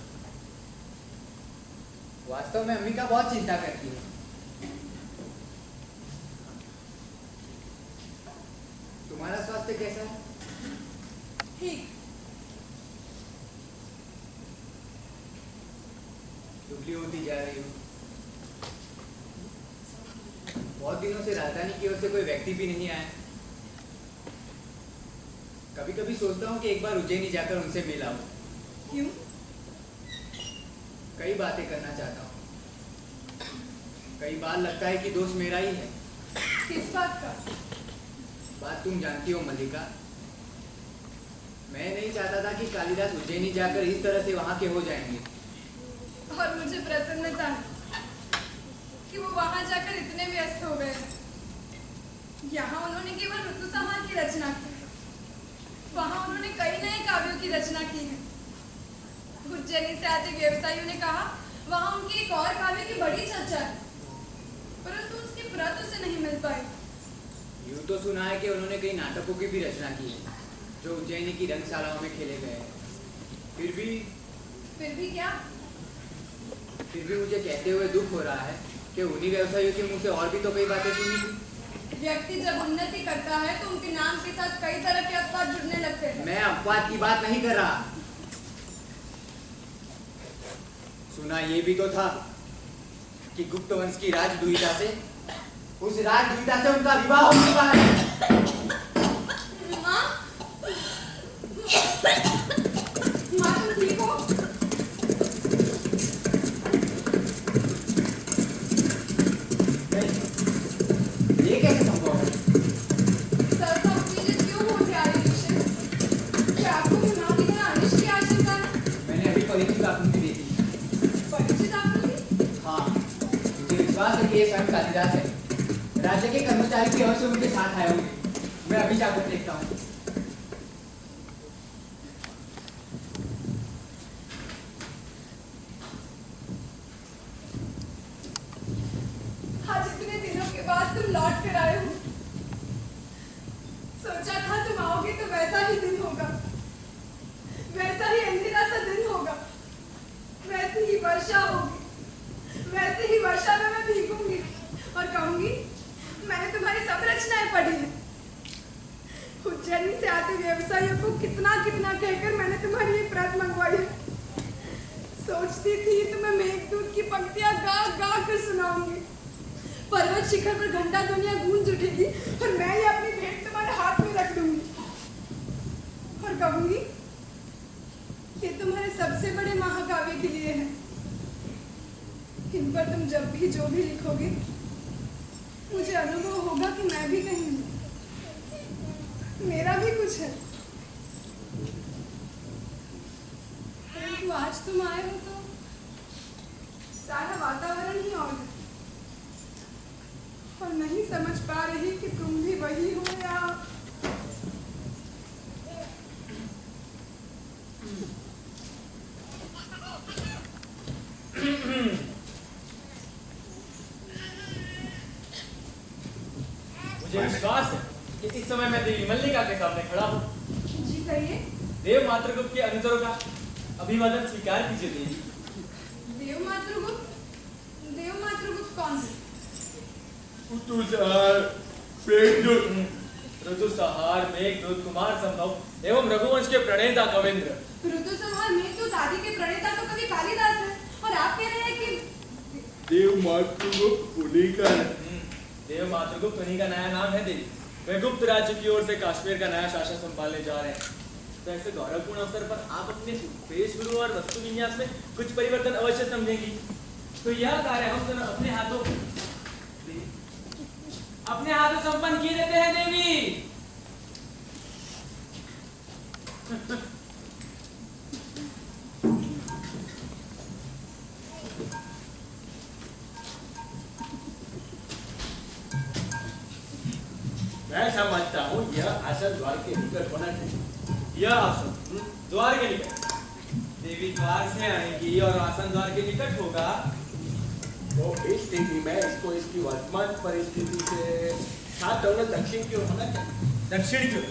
वास्तव में अम्मी का बहुत चिंता करती है। तुम्हारा स्वास्थ्य कैसा है? ठीक। दुबली होती जा रही हो। बहुत दिनों से राजधानी की ओर से कोई व्यक्ति भी नहीं आया। कभी कभी सोचता हूँ कि एक बार उज्जैनी जाकर उनसे मिल आऊं। क्यों? कई बातें करना चाहता हूँ। कई बार लगता है कि दोष मेरा ही है। किस बात का? बात तुम जानती हो मल्लिका। मैं नहीं चाहता था कि कालिदास उज्जैनी जाकर इस तरह से वहां के हो जाएंगे। और मुझे प्रसन्नता है कि वो वहां जाकर इतने व्यस्त हो गए। यहाँ उन्होंने केवल ऋतुसंहार की रचना की, वहां उन्होंने कई नए काव्यों की रचना की है। उज्जैनी से आते व्यवसायियों ने कहा वहां उनकी एक और काव्य की बड़ी चर्चा है, परंतु उसकी प्रत उसे नहीं मिल पाई। यूं तो सुना है कि उन्होंने कई नाटकों की भी रचना की है जो उज्जैनी की रंगशालाओं में खेले गए हैं। फिर भी क्या? फिर भी मुझे कहते हुए दुख हो रहा है कि उन्हीं व्यवसायियों के मुंह से और भी तो कई बातें सुनी थी। व्यक्ति जब उन्नति करता है तो उनके नाम के साथ कई तरह के अपवाद जुड़ने लगते हैं। मैं अपवाद की बात नहीं कर रहा। सुना ये भी तो था कि गुप्त वंश की राजदुहिता से उस राजदुहिता से उनका विवाह हो चुका है। माँ? माँ तुम ठीक हो? ये कैसे संभव है? सहसा उत्तेजित क्यों हो जा रही है? क्या आपको भी माँ की तरह अनिष्ट की आशंका है? मैंने अभी परिचित आकृति देखी। परिचित आकृति? हाँ, मुझे विश्वास है कि ये स्वयं कालिदास है। राज्य के कर्मचारी भी अवश्य उनके साथ आए होंगे। मैं अभी जाकर देखता हूँ। आज इतने दिनों के बाद तुम लौट कर आए हो। सोचा था तुम आओगे तो वैसा ही दिन होगा, वैसा ही अंधेरा सा दिन होगा, वैसी ही वर्षा होगी, वैसे ही वर्षा में मैं भीगूंगी और कहूंगी मैंने तुम्हारी सब रचनाएं पढ़ी हैं। उज्जैनी से आते व्यवसायियों को कितना कितना कहकर मैंने तुम्हारी ये प्रत मंगवाई है। सोचती थी तुम्हें मेघदूत की पंक्तियां गा गा कर सुनाऊंगी। पर्वत शिखर पर घंटा दुनिया गूंज उठेगी और मैं ये अपनी भेंट तुम्हारे हाथ में रख दूंगी और कहूंगी ये तुम्हारे सबसे बड़े महाकाव्य के लिए है। इन पर तुम जब भी जो भी लिखोगे मुझे अनुभव होगा कि मैं भी कहीं हूँ, मेरा भी कुछ है। परंतु आज तुम आए हो तो सारा वातावरण ही और है और नहीं समझ पा रही कि तुम भी वही हो या मुझे विश्वास है कि इस समय मैं देवी मल्लिका के सामने खड़ा हूँ। जी कहिए। देव मातृगुप्त के अनुचरों का अभिवादन स्वीकार कीजिए देवी। देव मातृगुप्त? देव मातृगुप्त कौन है? ऋतुसंहार, मेघदूत, कुमार संभव एवं रघुवंश के प्रणेता कविंद्र। ऋतुसंहार, मेघदूत आदि के प्रणेता तो कवि कालिदास है और आप कह रहे हैं कि देव मातृगुप्त उन्हीं का है। देव मातृगुप्त उन्हीं का नया नाम है देवी। वे गुप्त राज्य की ओर से कश्मीर का नया शासन संभालने जा रहे हैं। तो ऐसे गौरवपूर्ण अवसर पर आप अपने पेश गुरु और वस्तु विन्यास में कुछ परिवर्तन अवश्य समझेंगी। तो यह कार्य हम दोनों अपने हाथों संपन्न किए देते हैं देवी। मैं समझता हूँ यह आसन द्वार के निकट होना चाहिए। यह आसन द्वार के निकट, देवी द्वार से आएंगी और आसन द्वार के निकट होगा। तो इस स्थिति में इसको इसकी वर्तमान परिस्थिति से साथ दोनों दक्षिण की ओर होना चाहिए। दक्षिण की ओर।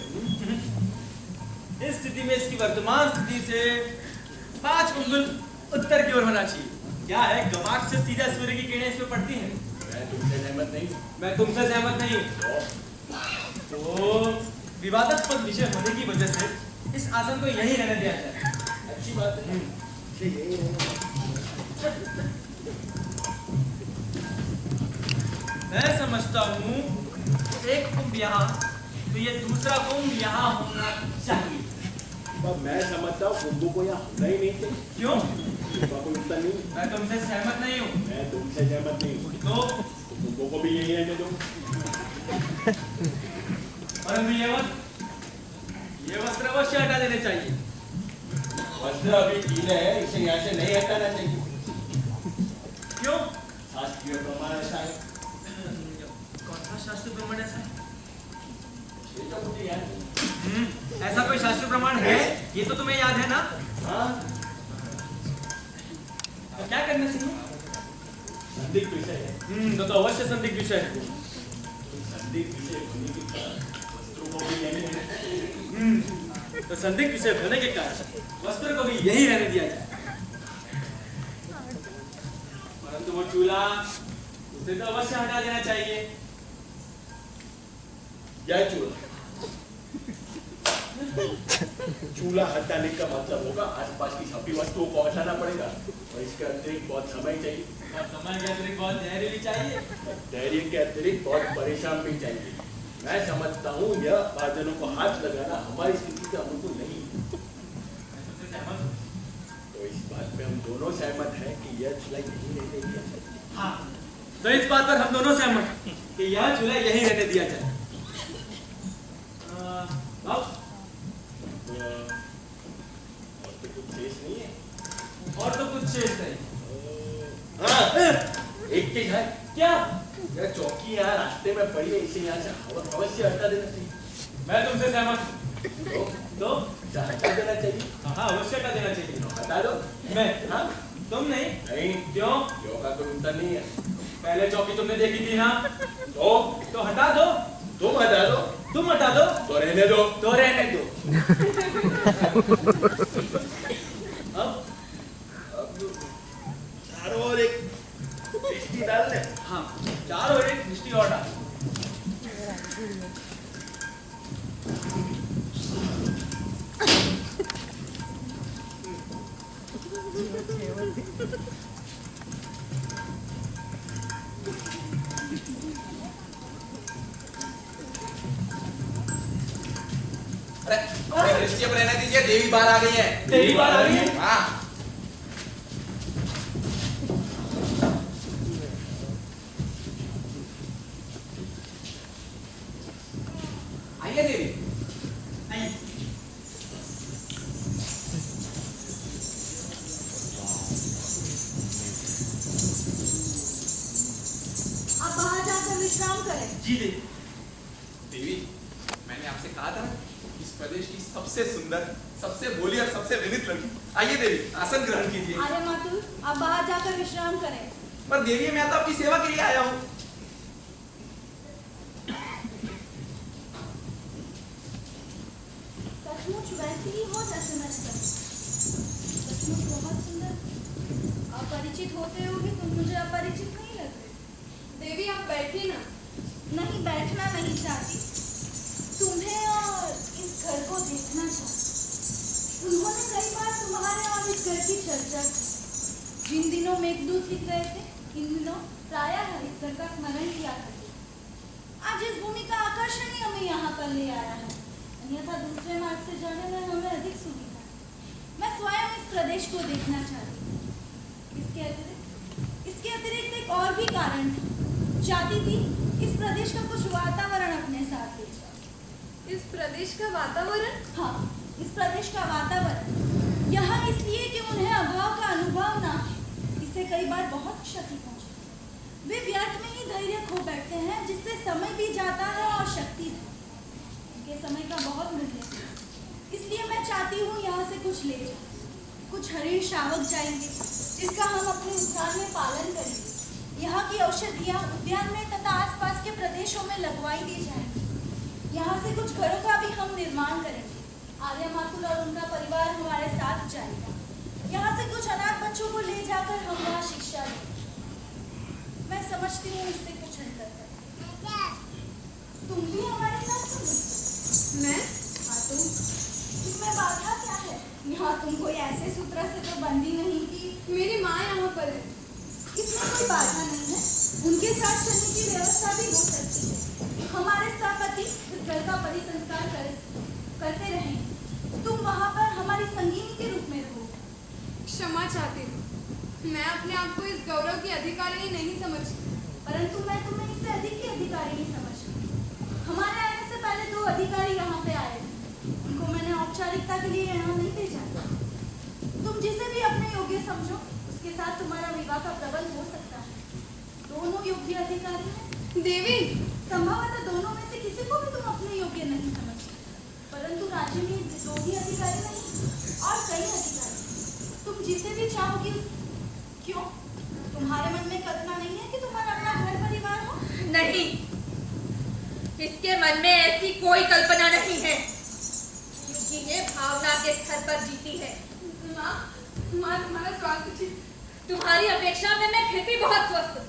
इस स्थिति में इसकी वर्तमान स्थिति से 5 उंगल उत्तर की ओर होना चाहिए। क्या है, गवाक्ष से सीधा सूर्य की किरणें इसमें पड़ती हैं। मैं तुमसे सहमत नहीं हूँ। मैं तुमसे सहमत नहीं हूँ। तो विवादास्पद विषय होने की वजह से इस आसन को यही रहने दिया जाए। अच्छी बात है, इसे यही रहने। मैं समझता हूँ एक कुंभ यहाँ तो ये दूसरा कुंभ यहाँ होना चाहिए। पर मैं समझता हूँ कुंभों को यहाँ होना ही नहीं चाहिए। क्यों? इसका कोई उत्तर नहीं। मैं तुमसे सहमत नहीं हूँ। मैं तुमसे सहमत नहीं हूँ। तो कुंभों को भी यही रहने दो। परंतु ये वस्त्र अवश्य हटा देने चाहिए। वस्त्र अभी गीले है, इसे यहाँ से नहीं हटाना चाहिए। क्यों? शास्त्रीय प्रमाण ऐसा है। कौन सा शास्त्रीय प्रमाण ऐसा है? ये तो मुझे याद नहीं। ऐसा कोई शास्त्रीय प्रमाण है? ये तो तुम्हें याद है ना? हाँ, तो क्या करना चाहिए? संदिग्ध विषय है। तो अवश्य संदिग्ध विषय है। संदिग्ध विषय होने के कारण वस्त्रों को भी यही रहने चाहिए। तो संदिग्ध विषय होने के कारण वस्त्र को भी यही रहने दिया जाए। परंतु वो चूल्हा उसे तो अवश्य हटा देना चाहिए। यह चूल्हा हटाने का मतलब होगा आसपास की सभी वस्तुओं को हटाना पड़ेगा और इसके अतिरिक्त बहुत समय चाहिए। और समय के अतिरिक्त बहुत धैर्य भी चाहिए। धैर्य के अतिरिक्त बहुत परेशान भी चाहिए। मैं समझता हूँ यह भाजनों को हाथ लगाना हमारी स्थिति के अनुकूल नहीं। मैं तुमसे सहमत हूँ। तो इस बात पे हम दोनों सहमत हैं कि यह चूल्हा यही रहने दिया जाए। हाँ, तो इस बात पर हम दोनों सहमत हैं कि यह चूल्हा यही रहने दिया जाए। अब और तो कुछ शेष नहीं है। और तो कुछ शेष नहीं। हाँ, एक चीज है। क्या? यह चौकी यहाँ रास्ते में पड़ी है, इसे यहाँ से अवश्य हटा देना चाहिए। मैं तुमसे सहमत हूँ। तो हटा देना चाहिए। हाँ, अवश्य हटा देना चाहिए। हटा दो। मैं? हाँ, तुम नहीं? नहीं, क्यों? क्यों का कोई उत्तर नहीं है। पहले चौकी तुमने देखी थी ना? तो हटा दो। तुम हटा दो। तुम हटा दो। तो रहने दो। तो रहने दो। अब चारों ओर एक दृष्टि डाल ले। हाँ, चारों ओर एक दृष्टि और डाल। अरे दृष्टि पर रहने दीजिए, देवी बाहर आ गई है। देवी बाहर आ गई है? हाँ। आइए देवी। नहीं। आप बाहर जाकर विश्राम करें। जी देवी। देवी, मैंने आपसे कहा था ना, इस प्रदेश की सबसे सुंदर, सबसे भोली और सबसे विनित लड़की। आइए देवी, आसन ग्रहण कीजिए। आर्य मातुल, आप बाहर जाकर विश्राम करें। पर देवी, मैं तो आपकी सेवा के लिए आया हूँ। सचमुच वैसे ही हो जैसे मैं समझती। सचमुच बहुत सुंदर। अपरिचित होते हुए तुम मुझे अपरिचित नहीं लगते। देवी, आप बैठिए ना। नहीं, बैठना नहीं चाहती। तुम्हें और इस घर को देखना चाहती। उन्होंने कई बार तुम्हारे और इस घर की चर्चा की। जिन दिनों मेघदूत लिख रहे थे, इन दिनों प्रायः इस घर का स्मरण किया करते। आज इस भूमि का आकर्षण ही हमें यहाँ पर ले आया है। अन्यथा दूसरे मार्ग से जाने में हमें अधिक सुविधा। मैं स्वयं इस प्रदेश को देखना चाहती हूँ। इसके अतिरिक्त एक और भी कारण था। चाहती थी इस प्रदेश का कुछ वातावरण अपने साथ ले जाओ। इस प्रदेश का वातावरण? हाँ, इस प्रदेश का वातावरण यहाँ इसलिए कि उन्हें अभाव का अनुभव ना हो। इससे कई बार बहुत क्षति पहुँचती। वे व्यर्थ में ही धैर्य खो बैठते हैं, जिससे समय भी जाता है और शक्ति भी। उनके समय का बहुत मूल्य है। इसलिए मैं चाहती हूँ यहाँ से कुछ ले जाए। कुछ हरिण शावक जाएंगे, जिसका हम अपने उद्यान में पालन करेंगे। यहाँ की औषधियाँ उद्यान में तथा आसपास के प्रदेशों में लगवाई दी जाएंगी। यहाँ से कुछ घरों का भी हम निर्माण करेंगे। आर्य मातुल और उनका परिवार हमारे साथ जाएगा। यहाँ से कुछ अनाथ बच्चों को ले जाकर हम वहाँ शिक्षा दें। मैं समझती हूँ इससे कुछ अंतर है। तुम भी हमारे साथ चलो। मैं? हाँ तुम। इसमें बाधा क्या है? यहाँ तुम कोई ऐसे सूत्र से तो बंदी नहीं कि मेरी माँ यहाँ पर है। इसमें कोई बाधा नहीं है। उनके साथ चलने की व्यवस्था भी हो सकती है। हमारे स्थापति इस घर का परिसंस्कार करते रहें। तुम वहाँ पर हमारी संगीनी के रूप में रहो। क्षमा चाहती हूँ, मैं अपने आप को इस गौरव की अधिकारिणी नहीं समझती। परंतु मैं तुम्हें इससे अधिक की अधिकारिणी समझती। हमारे आने से पहले 2 अधिकारी यहाँ पे आए थे। उनको मैंने औपचारिकता के लिए यहाँ नहीं भेजा। तुम जिसे भी अपने योग्य समझो, उसके साथ तुम्हारा विवाह का प्रबंध हो सकता है। दोनों योग्य अधिकारी हैं। देवी, संभवतः दोनों में से किसी को भी तुम अपने योग्य नहीं समझते। परंतु राज्य में 2 ही अधिकारी नहीं और कई अधिकारी। तुम जिसे भी चाहोगी क्यों? तुम्हारे मन में कल्पना नहीं है कि तुम्हारा अपना घर परिवार हो? नहीं, इसके मन में ऐसी कोई कल्पना नहीं है, क्योंकि ये भावना के स्तर पर जीती है। माँ, तुम्हारा स्वास्थ्य ठीक? तुम्हारी अपेक्षा में मैं फिर भी बहुत स्वस्थ हूँ।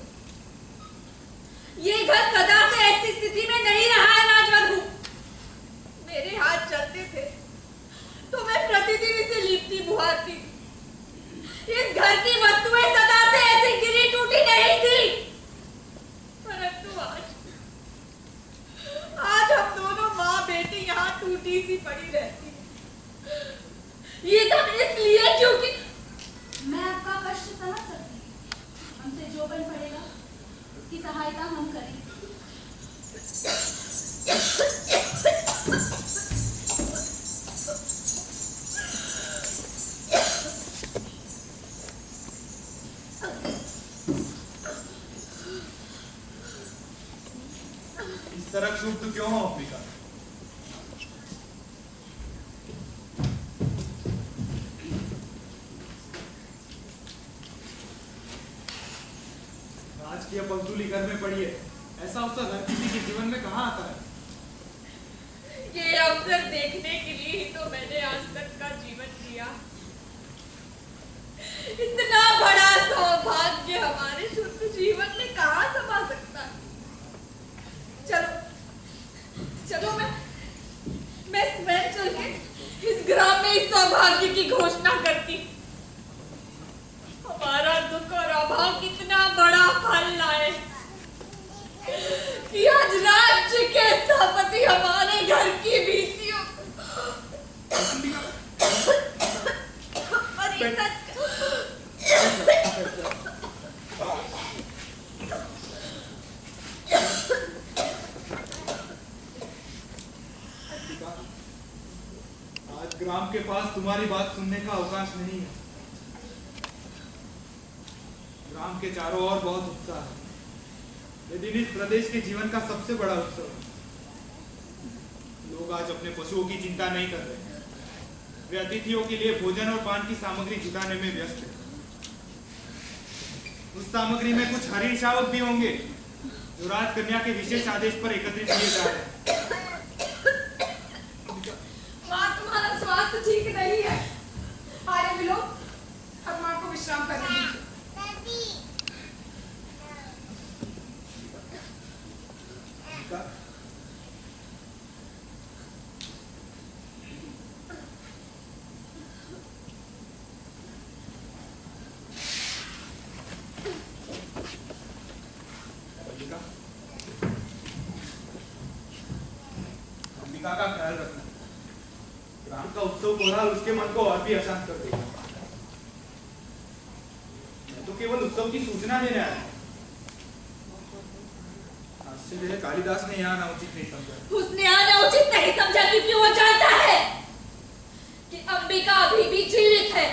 ये घर सदा से ऐसी स्थिति में नहीं रहा है राजवधू। मेरे हाथ चलते थे तो मैं प्रतिदिन इसे लीपती बुहारती। इस घर की वस्तुएं सदा से ऐसी गिरी टूटी नहीं थी। परंतु आज हम दोनों माँ बेटी यहाँ टूटी सी पड़ी रहती। ये सब इसलिए क्योंकि मैं आपका कष्ट समझ सकती हूँ। हमसे जो बन पड़ेगा उसकी सहायता हम करेंगे। इस तरह क्षुब्ध क्यों हो अंबिका? राजकीय पगडुली घर में पड़ी है, ऐसा अवसर हर किसी के जीवन में कहाँ आता है? ये अवसर देखने के लिए ही तो मैंने आज तक का जीवन जिया। इतना बड़ा सौभाग्य हमारे शुद्ध जीवन में कहाँ समा सकता है? चलो मैं स्वयं चल के इस ग्राम में इस सौभाग्य की घोषणा करती। हमारा दुख और अभाव कितना बड़ा फल लाए कि आज राज्य के स्थापति हमारे घर की बीतियों आज ग्राम के पास तुम्हारी बात सुनने का अवकाश नहीं है। ग्राम के चारों ओर बहुत उत्साह है। ये दिन इस प्रदेश के जीवन का सबसे बड़ा उत्सव है। लोग आज अपने पशुओं की चिंता नहीं कर रहे हैं। वे अतिथियों के लिए भोजन और पान की सामग्री जुटाने में व्यस्त हैं। उस सामग्री में कुछ हरिण शावक भी होंगे जो राजकन्या के विशेष आदेश पर एकत्रित किए जा रहे हैं। माँ, तुम्हारा स्वास्थ्य ठीक नहीं है। आर्य विलोक, अब माँ को विश्राम करने दीजिए। अंबिका का ख्याल रखना। ग्राम का उत्सव कोलाहल उसके मन को और भी अशांत कर देगा। मैं तो केवल उत्सव की सूचना देने आया। आश्चर्य है, कालिदास ने यहाँ आना उचित नहीं समझा। उसने आना उचित नहीं समझा क्योंकि वो जानता है कि अंबिका अभी भी जीवित है।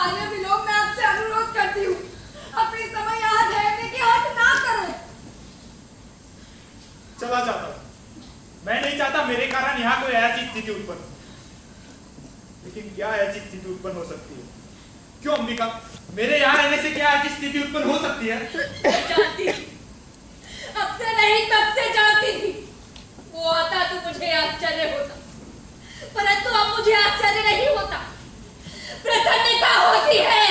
आर्य विलोक, मैं आपसे अनुरोध करती हूँ, अपनी समय यहाँ ठहरने की हद ना करो। चला जाता हूँ। मैं नहीं चाहता मेरे कारण यहाँ कोई ऐसी स्थिति उत्पन्न हो। लेकिन क्या ऐसी स्थिति उत्पन्न हो सकती है? क्यों अंबिका, मेरे यहाँ रहने से क्या ऐसी स्थिति उत्पन्न हो सकती है? जानती थी, अब से नहीं तब से जानती थी। वो आता तो मुझे आश्चर्य होता, परंतु अब मुझे आश्चर्य नहीं होता, प्रसन्नता होती है।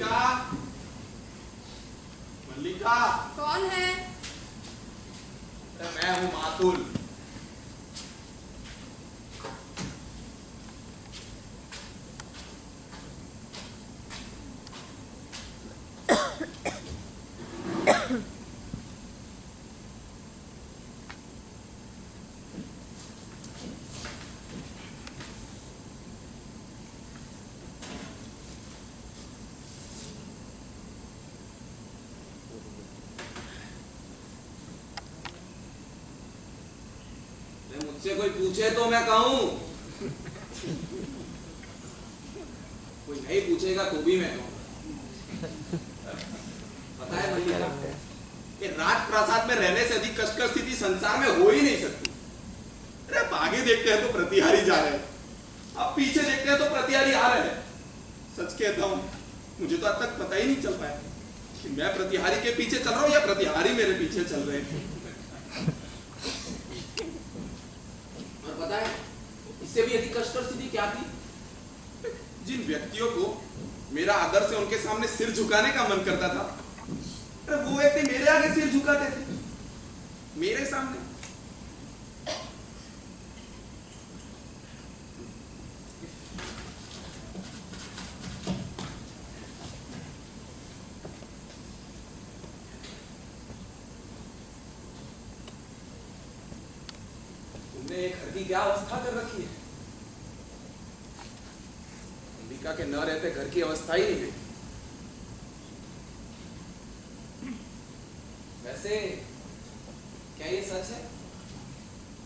मल्लिका, मल्लिका। कौन है? मैं हूं मातुल। मुझसे कोई पूछे तो मैं कहूं, कोई नहीं पूछेगा तो भी मैं कहूं। पता है मल्लिका, कि राज प्रासाद में रहने से अधिक कष्टकर स्थिति संसार में हो ही नहीं सकती। अरे आगे देखते हैं तो प्रतिहारी जा रहे हैं, अब पीछे देखते हैं तो प्रतिहारी आ रहे हैं। सच कहता हूं, मुझे तो अब तक पता ही नहीं चल पाया कि मैं प्रतिहारी के पीछे चल रहा हूं या प्रतिहारी मेरे पीछे चल रहे हैं। और पता है इससे भी अधिक कष्टकर स्थिति क्या थी? जिन व्यक्तियों को मेरा आदर से उनके सामने सिर झुकाने का मन करता था, अरे वो व्यक्ति मेरे आगे सिर झुकाते थे, मेरे सामने। तुमने एक घर की क्या अवस्था कर रखी है? अंबिका के न रहते घर की अवस्था ही नहीं है। वैसे क्या ये सच है?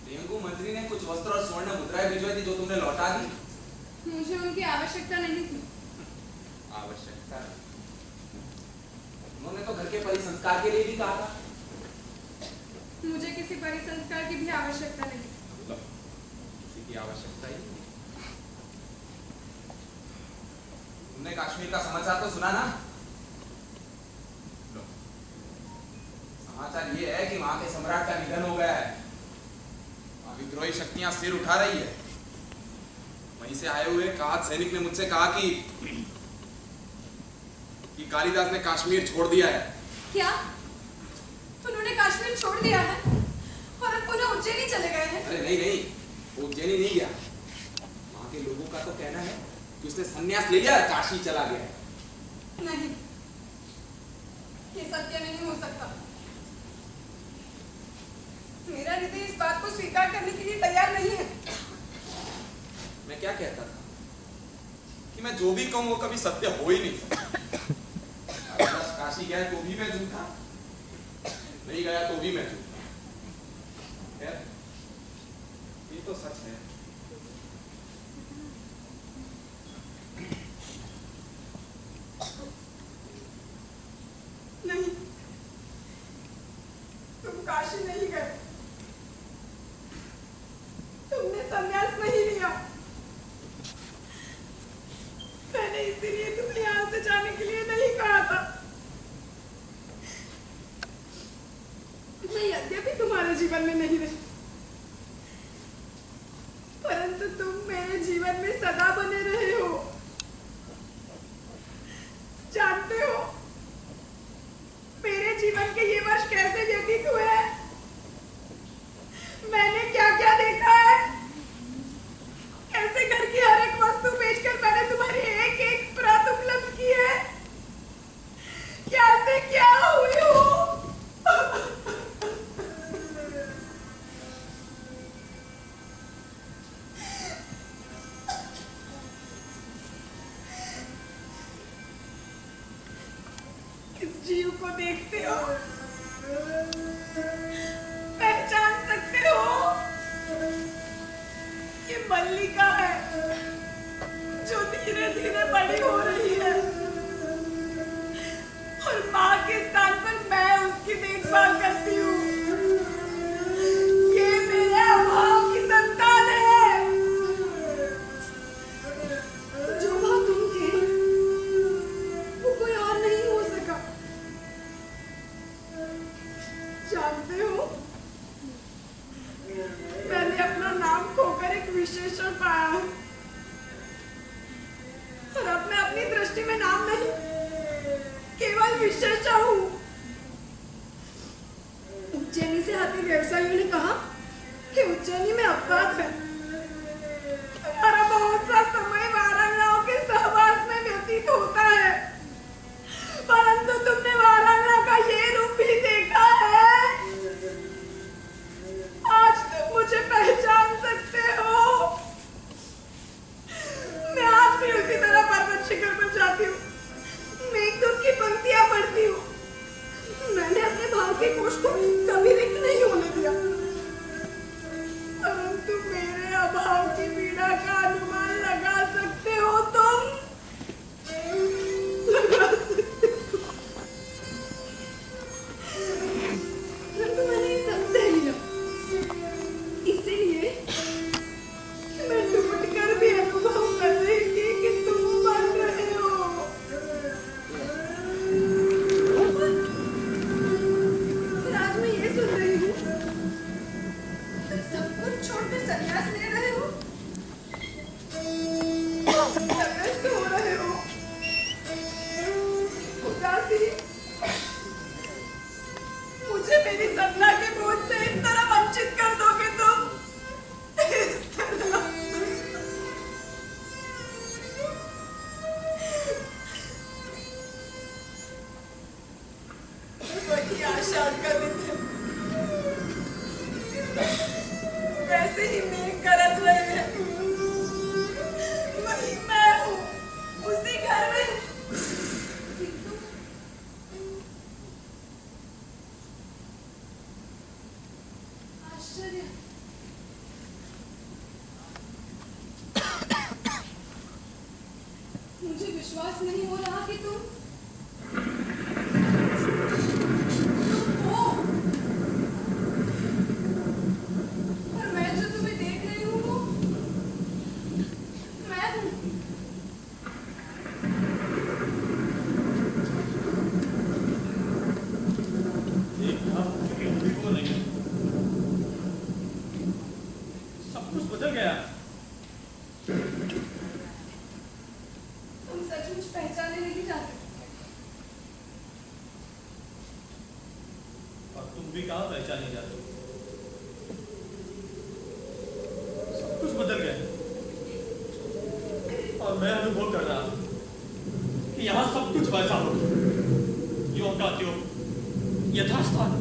रेंगू मंत्री ने कुछ वस्त्र और स्वर्ण मुद्राएं भिजवाई थी जो तुमने लौटा दी? मुझे उनकी आवश्यकता नहीं थी। आवश्यकता? उन्होंने तो घर के परिसंस्कार के लिए भी कहा था। मुझे किसी परिसंस्कार की भी आवश्यकता नहीं। किसी की आवश्यकता ही नहीं। तुमने कश्मीर का समाचार तो सुना ना? समाचार ये है कि वहां के सम्राट का निधन हो गया है। विद्रोही शक्तियां सिर उठा रही है। वहीं से आए हुए काद सैनिक ने मुझसे कहा कि कालिदास ने कश्मीर छोड़ दिया है। क्या? उन्होंने कश्मीर छोड़ दिया है और अब पुनः उज्जैनी चले गए हैं? अरे नहीं नहीं, वो उज्जैनी नहीं गया। वहां के लोगों का तो कहना है कि उसने संन्यास ले लिया, काशी चला गया है। नहीं, ये सत्य नहीं हो सकता। मेरा हृदय इस बात को स्वीकार करने के लिए तैयार नहीं है। मैं क्या कहता था कि मैं जो भी कहूं वो कभी सत्य हो ही नहीं सकता। काशी गया तो भी मैं झूठा, नहीं गया तो भी मैं झूठा। खैर, ये तो सच है। नहीं, तुम काशी नहीं गए, तुमने संन्यास नहीं लिया। मैंने इसीलिए तुम्हें यहाँ से जाने के लिए नहीं कहा था। मैं यद्यपि तुम्हारे जीवन में नहीं रही, परंतु तुम मेरे जीवन में सदा बने रहे हो। जानते हो मेरे जीवन के ये वर्ष कैसे व्यतीत हुए हैं? मैंने क्या क्या देखा है, कैसे घर की हर एक वस्तु बेचकर मैंने तुम्हारी एक एक प्राप्त उपलब्ध की है, क्या से क्या हुई हो। इस जीव को देखते हो, पहचान सकते हो, ये मल्लिका है जो धीरे धीरे बड़ी हो रही है और माँ के स्थान पर मैं उसकी देखभाल करती हूँ। ये मेरे अभाव की संतान है। जो बात तुम कहे वो कोई और नहीं हो सका। जानते हो मैंने अपना नाम खोकर एक विशेषण पाया है और अब मैं अपनी दृष्टि में नाम नहीं केवल विशेषण हूँ। उज्जैनी से आते व्यवसायियों ने कहा कि उज्जैनी में अपवाद है। हमारा बहुत सा समय वारांगनाओं के सहवास में व्यतीत होता है, परंतु तुमने वारांगना का ये रूप भी देखा है। आज तुम मुझे पहचान सकते हो। मैं आज भी उसी तरह पर्वत शिखर पर जाती हूँ, मेघदूत की पंक्तियां पढ़ती हूँ। मैंने अपने भाव के कोश को कभी रिक्त नहीं होने दिया, परंतु मेरे अभाव की पीड़ा का अनुमान लगा सकते हो तुम। लगा सकते हो। परंतु मैंने ये सब सह लिया, इसीलिए मैं लौट कर भी अनुभव कर रही थी कि तुम बन रहे हो। फिर आज मैं ये सुन रही हूँ, तुम सब कुछ छोड़कर संन्यास ले रहे हो, नष्ट हो रहे हो, उदासी। मुझे मेरी सपना के बोझ से इस तरह वंचित कर दोगे तुम, इस तरह। वही आशा का दिन है, वैसे ही मेघ गरज रहे हैं, वही मैं हूँ उसी घर में। आश्चर्य। मुझे विश्वास नहीं हो रहा कि तुम हो। और मैं जो तुम्हें देख रही हूँ वो मैं हूँ। सब कुछ बदल गया। तुम सचमुच पहचाने नहीं जाते। और तुम भी कहाँ पहचाने जाते हो? सब कुछ बदल गया और मैं अनुभव कर रहा हूँ कि यहाँ सब कुछ वैसा हो, यों का त्यों, यथास्थान।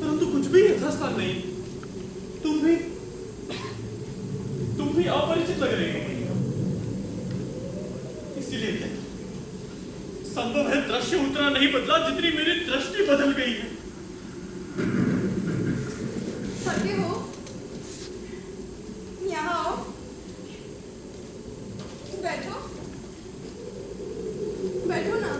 परंतु कुछ भी यथास्थान नहीं। तुम भी अपरिचित लग रही हो। इसीलिए संभव है दृश्य उतना नहीं बदला जितनी मेरी दृष्टि बदल गई है। थके हो? यहाँ आओ, बैठो, बैठो ना।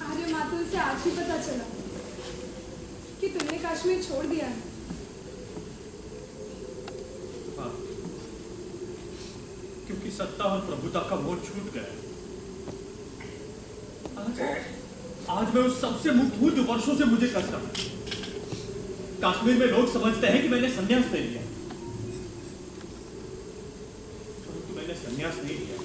आर्यमातुल से आज ही पता चला कि तुमने कश्मीर छोड़ दिया है। हाँ, क्योंकि सत्ता और प्रभुता का मोह छूट गया। आज मैं उस सबसे मुक्त हूं जो वर्षों से मुझे कष्ट था। कश्मीर में लोग समझते हैं कि मैंने संन्यास ले लिया, परंतु मैंने संन्यास नहीं लिया।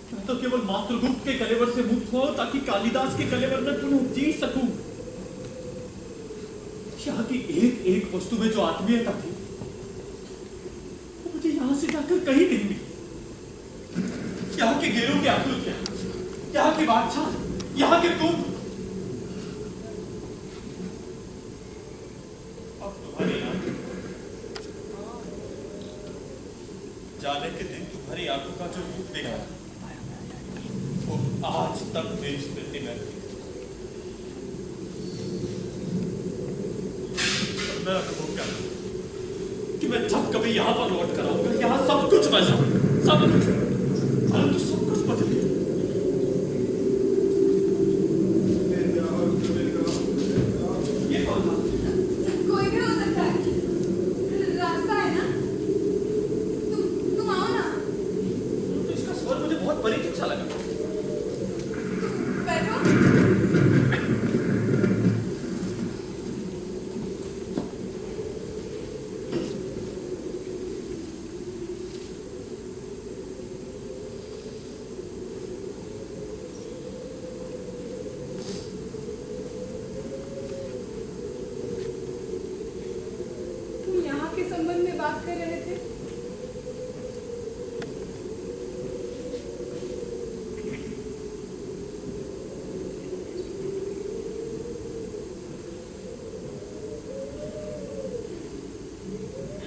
मैं तो केवल मातृगुप्त के कलेवर से मुक्त हुआ ताकि कालिदास के कलेवर में पुनः जी सकूं। यहाँ की एक एक वस्तु में जो आत्मीयता थी वो मुझे यहाँ से जाकर कहीं नहीं मिली। यहाँ के गेरों की आकृतियां, यहाँ की बादशाह, यहाँ के तुम। अब तुम्हारी आंख, जाने के दिन तुम्हारी आंखों का जो रूप देखा वो आज तक मेरी स्मृति में है। मैं अनुभव क्या करूं कि मैं जब कभी यहाँ पर लौट कर आऊंगा, यहाँ सब कुछ वैसा, सब कुछ, परंतु सब कुछ बदल गया। कोई भी हो सकता है, रास्ता है ना। के संबंध में बात कर रहे थे?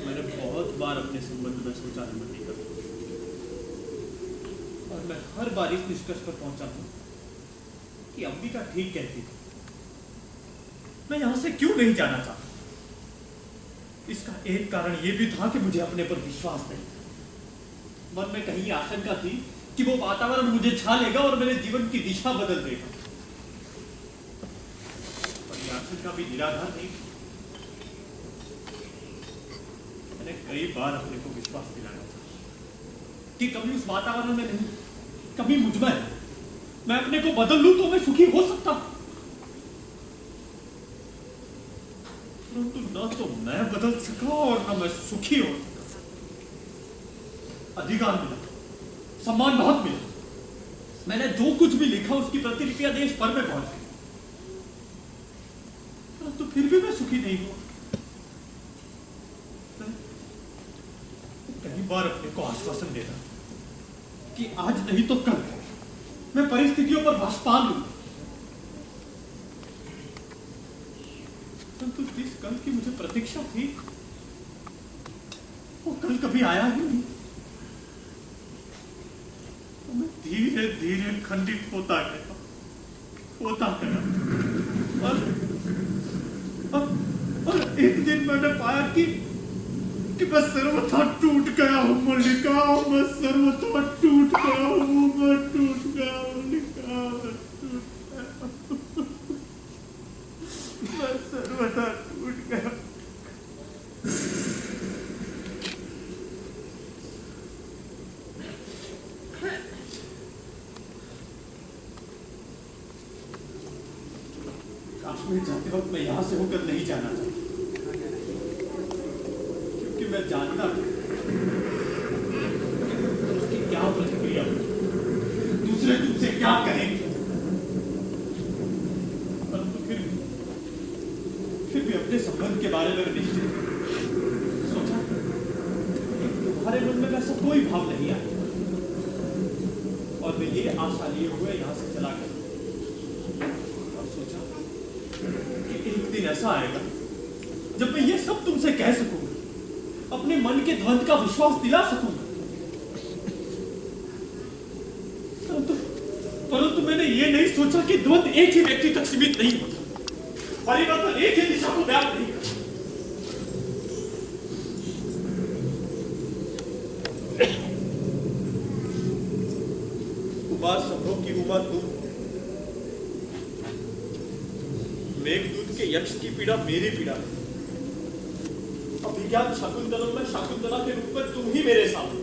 मैंने बहुत बार अपने संबंध में सोचा है मल्लिका, और मैं हर बार इस निष्कर्ष पर पहुंचा हूं कि अंबिका ठीक कहती थी। मैं यहां से क्यों नहीं जाना चाहता? इसका एक कारण यह भी था कि मुझे अपने पर विश्वास नहीं था। मन में कहीं आशंका थी कि वो वातावरण मुझे छा लेगा और मेरे जीवन की दिशा बदल देगा। पर यह आशंका भी निराधार नहीं। मैंने कई बार अपने को विश्वास दिलाया था कि कभी उस वातावरण में नहीं, कभी मुझ में मैं अपने को बदल लूं तो मैं सुखी हो सकता, परंतु न तो मैं बदल सका और न मैं सुखी हो सका। अधिकार मिला, सम्मान बहुत मिला, मैंने जो कुछ भी लिखा उसकी प्रतिलिपियां देश भर में पहुंच गई, परंतु फिर भी मैं सुखी नहीं हुआ। कई बार अपने को आश्वासन देता कि आज नहीं तो कल मैं परिस्थितियों पर वश पा लूंगा, परंतु जिस कल की मुझे प्रतीक्षा थी वो कल कभी आया ही नहीं। तो मैं धीरे धीरे खंडित होता गया और एक दिन मैंने पाया कि मैं सर्वथा टूट गया हूं मल्लिका, मैं सर्वथा टूट गया हूं, मैं टूट गया मल्लिका, मैं सर्वथा टूट गया। काश्मीर जाते वक्त मैं यहां से होकर नहीं जाना चाहता, मैं जानता हूं उसकी क्या प्रतिक्रिया होगी, दूसरे तुमसे क्या कहेंगे, परंतु फिर भी अपने संबंध के बारे में निश्चित सोचा तुम्हारे मन में वैसा कोई भाव नहीं आया, और मैं ये आशा लिए हुए यहां से चला गया और सोचा कि एक दिन ऐसा आएगा जब मैं ये सब तुमसे कह सकूंगा, अपने मन के द्वंद का विश्वास दिला सकूंगा, परंतु मैंने ये नहीं सोचा कि द्वंद एक ही व्यक्ति तक सीमित नहीं होता, परिवर्तन एक ही दिशा को व्याप्त नहीं करता। कुमार संभव की उमा तुम, मेघदूत के यक्ष की पीड़ा मेरी पीड़ा, अभिज्ञान शकुंतलम में शकुंतला के रूप में तुम ही मेरे सामने।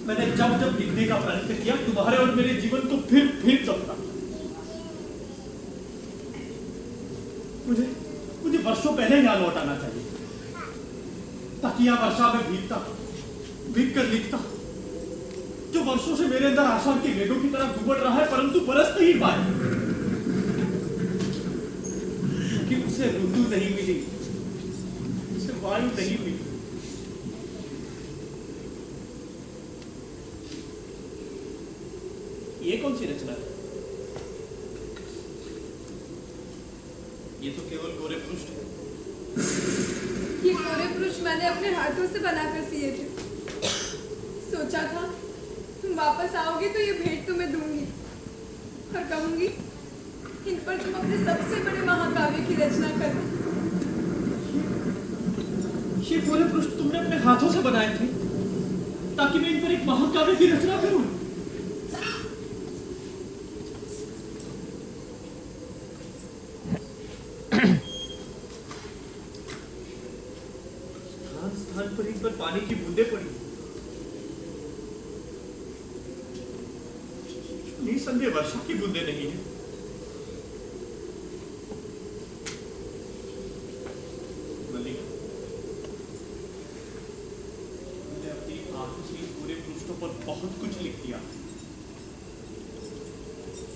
मैंने जब जब लिखने का प्रयत्न किया तुम्हारे और मेरे जीवन को फिर चमका। मुझे वर्षों पहले यहाँ लौट आना चाहिए, ताकि यहाँ वर्षा में भीग कर लिखता जो वर्षों से मेरे अंदर आशा के मेघों की तरह घुमड़ रहा है, परंतु बरस नहीं पाए, क्योंकि उसे ऋतु नहीं मिली, उसे वायु नहीं मिली। ये कौन सी रचना है? ये तो केवल गोरे पृष्ठ है। ये गोरे पृष्ठ मैंने अपने हाथों से बनाकर सिए थे। सोचा था तुम वापस आओगे तो ये भेंट तुम्हें दूंगी और कहूंगी इन पर तुम अपने सबसे बड़े महाकाव्य की रचना करो। ये गोरे पृष्ठ तुमने अपने हाथों से बनाए थे ताकि मैं इन पर एक महाकाव्य की रचना करूं। स्थान पर इन पर पानी की बूंदें पड़ी, निसंदेह वर्षा की बूंदें नहीं है। मल्लिका, मैंने अपनी आंखों से पूरे पृष्ठों पर बहुत कुछ लिख दिया,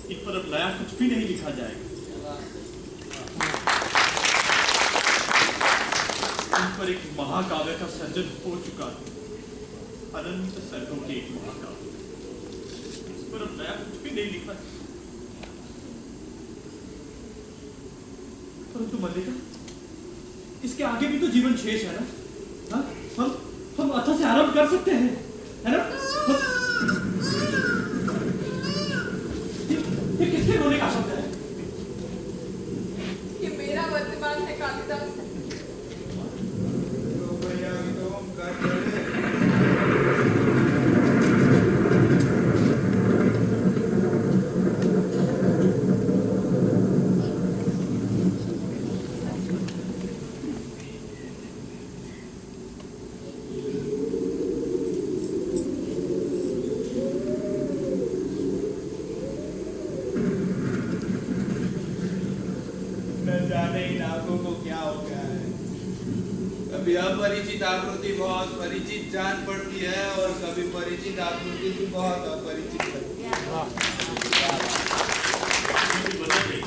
इन पर अब नया कुछ भी नहीं लिखा जाएगा। पर एक महाकाव्य का सर्जन हो चुका है, अनंत सर्गों की एक महाकाव्य। इस पर अब नया कुछ भी नहीं लिखा। परंतु मल्लिका, इसके आगे भी तो जीवन शेष है ना? हाँ? हम अथा से आरंभ कर सकते हैं, है ना? ये किसके रोने का शब्द है? ये मेरा वर्तमान है कालिदास। तो भैया अभी तो हम कर रहे हैं। न जाने इन आंखों को क्या हो गया है। कभी अपरिचित आकृति बहुत परिचित जान पड़ती है और कभी परिचित आकृति भी बहुत अपरिचित लगती है। बदल गई,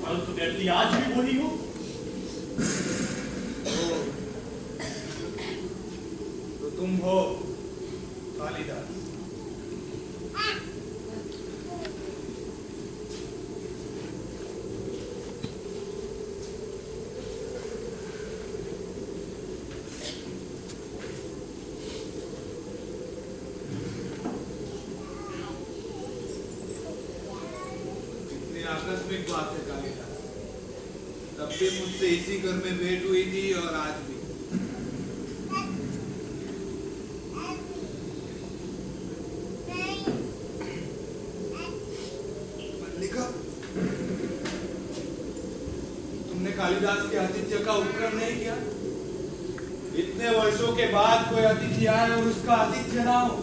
परंतु व्यक्ति आज भी वही हो। तो तुम हो कालिदास। आकस्मिक बात है कालिदास। तब भी मुझसे इसी घर में भेंट हुई थी और आज भी। मल्लिका, तुमने कालिदास के आतिथ्य का उपक्रम नहीं किया? इतने वर्षों के बाद कोई अतिथि आए और उसका आतिथ्य ना हो।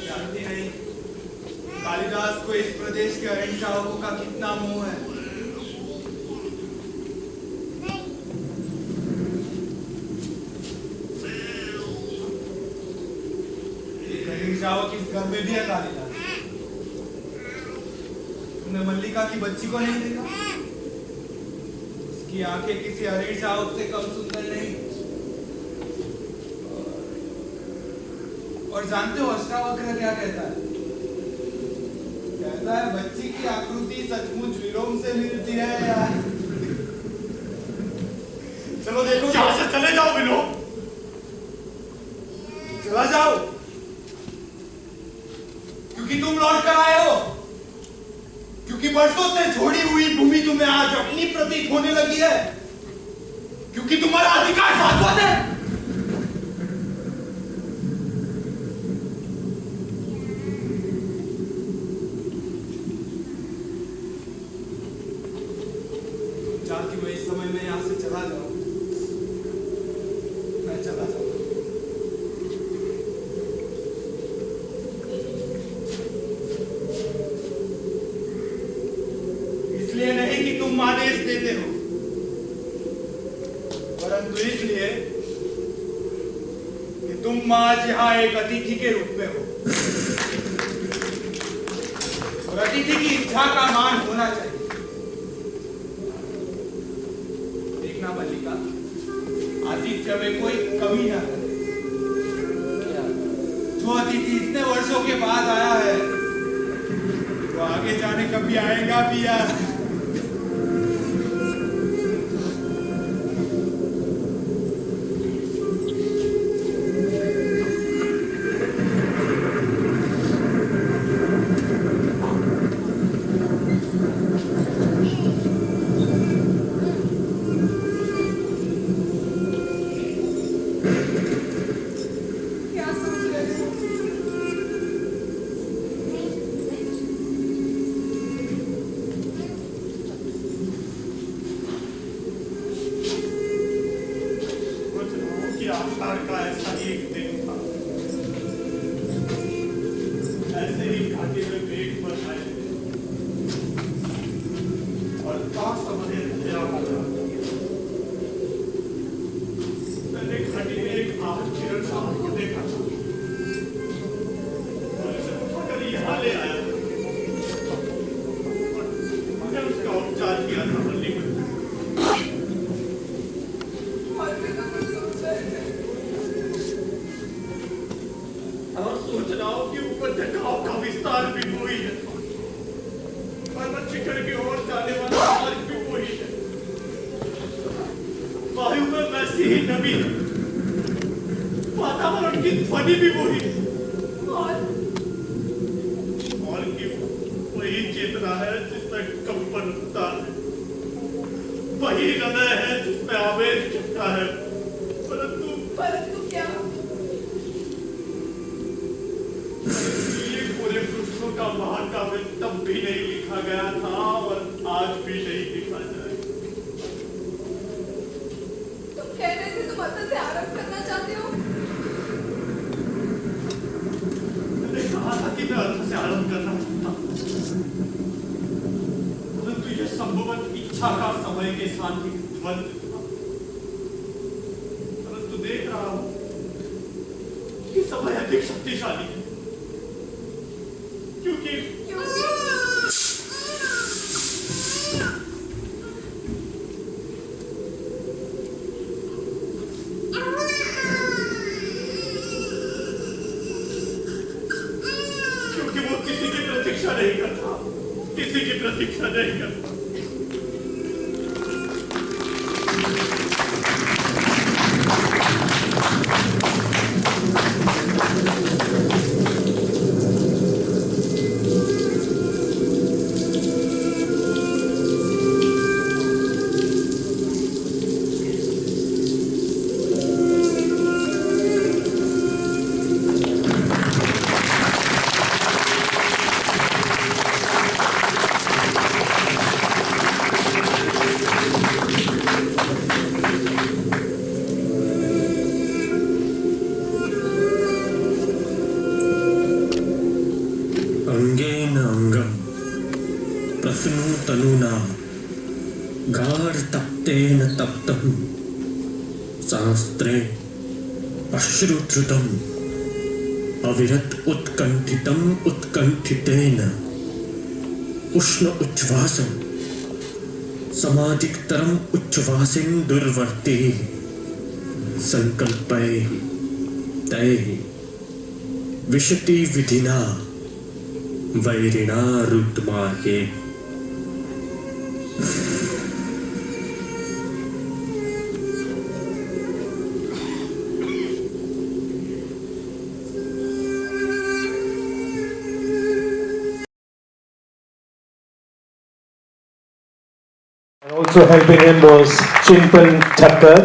जानती नहीं कालिदास को इस प्रदेश के अरण्यशावकों का कितना मोह है। एक अरण्यशावक इस घर में भी है कालिदास। तुमने मल्लिका की बच्ची को नहीं देखा? उसकी आंखें किसी अरण्यशावक से कम सुंदर नहीं। और जानते हो अष्टावक्र क्या कहता है? कहता है बच्ची की आकृति सचमुच विलोम से मिलती है यार। चलो देखो, यहाँ से चले जाओ विलोम। चला जाओ, क्योंकि तुम लौट कर आए हो। क्योंकि वर्षों से छोड़ी हुई भूमि तुम्हें आज अपनी प्रतीत होने लगी है। क्योंकि तुम्हारा अधिकार शाश्वत है। चाहती हूँ इस समय में यहाँ से चला जाऊं। मैं चला जाऊँ। इसलिए नहीं कि तुम आदेश देते हो, परंतु इसलिए कि तुम आज यहाँ एक अतिथि के रूप में हो और अतिथि की इच्छा का मान होना चाहिए। मल्लिका, आतिथ्य में कोई कमी ना करे। जो अतिथि इतने वर्षों के बाद आया है, वो आगे जाने कभी आएगा भी या की ही नमी है, वातावरण की ध्वनि भी वही है, और की वही चेतना है जिसमें कंपन उठता है, वही हृदय है जिसमें आवेश छिपता है, परंतु क्या? ये पूरे कृष्णों का महाकाव्य तब भी नहीं लिखा गया था और आज भी नहीं लिखा जाए। तुम कह रहे थे तुम अंत से आरंभ करना चाहते हो? मैंने कहा था कि मैं अर्थ से आरंभ करना चाहता हूं, परंतु यह संभवत इच्छा का समय के साथ ही द्वंद्व था। परंतु देख रहा हूं कि समय अधिक शक्तिशाली है, क्योंकि वो किसी की प्रतीक्षा नहीं करता, किसी की प्रतीक्षा नहीं करता। अंगेन अंगम प्रसन्नु तनुना गाढ़ तप्तेन तप्तम शास्त्रे अश्रुधृतम अविरत उत्कंठितम उत्कंठितेन उष्ण उच्छ्वासम समाधिकतरम उच्छ्वासेन दुर्वर्ते संकल्पै तै विशति विधिना वैरिणा रुद्रमार्गे। Also helping him was Chintan Thakkar.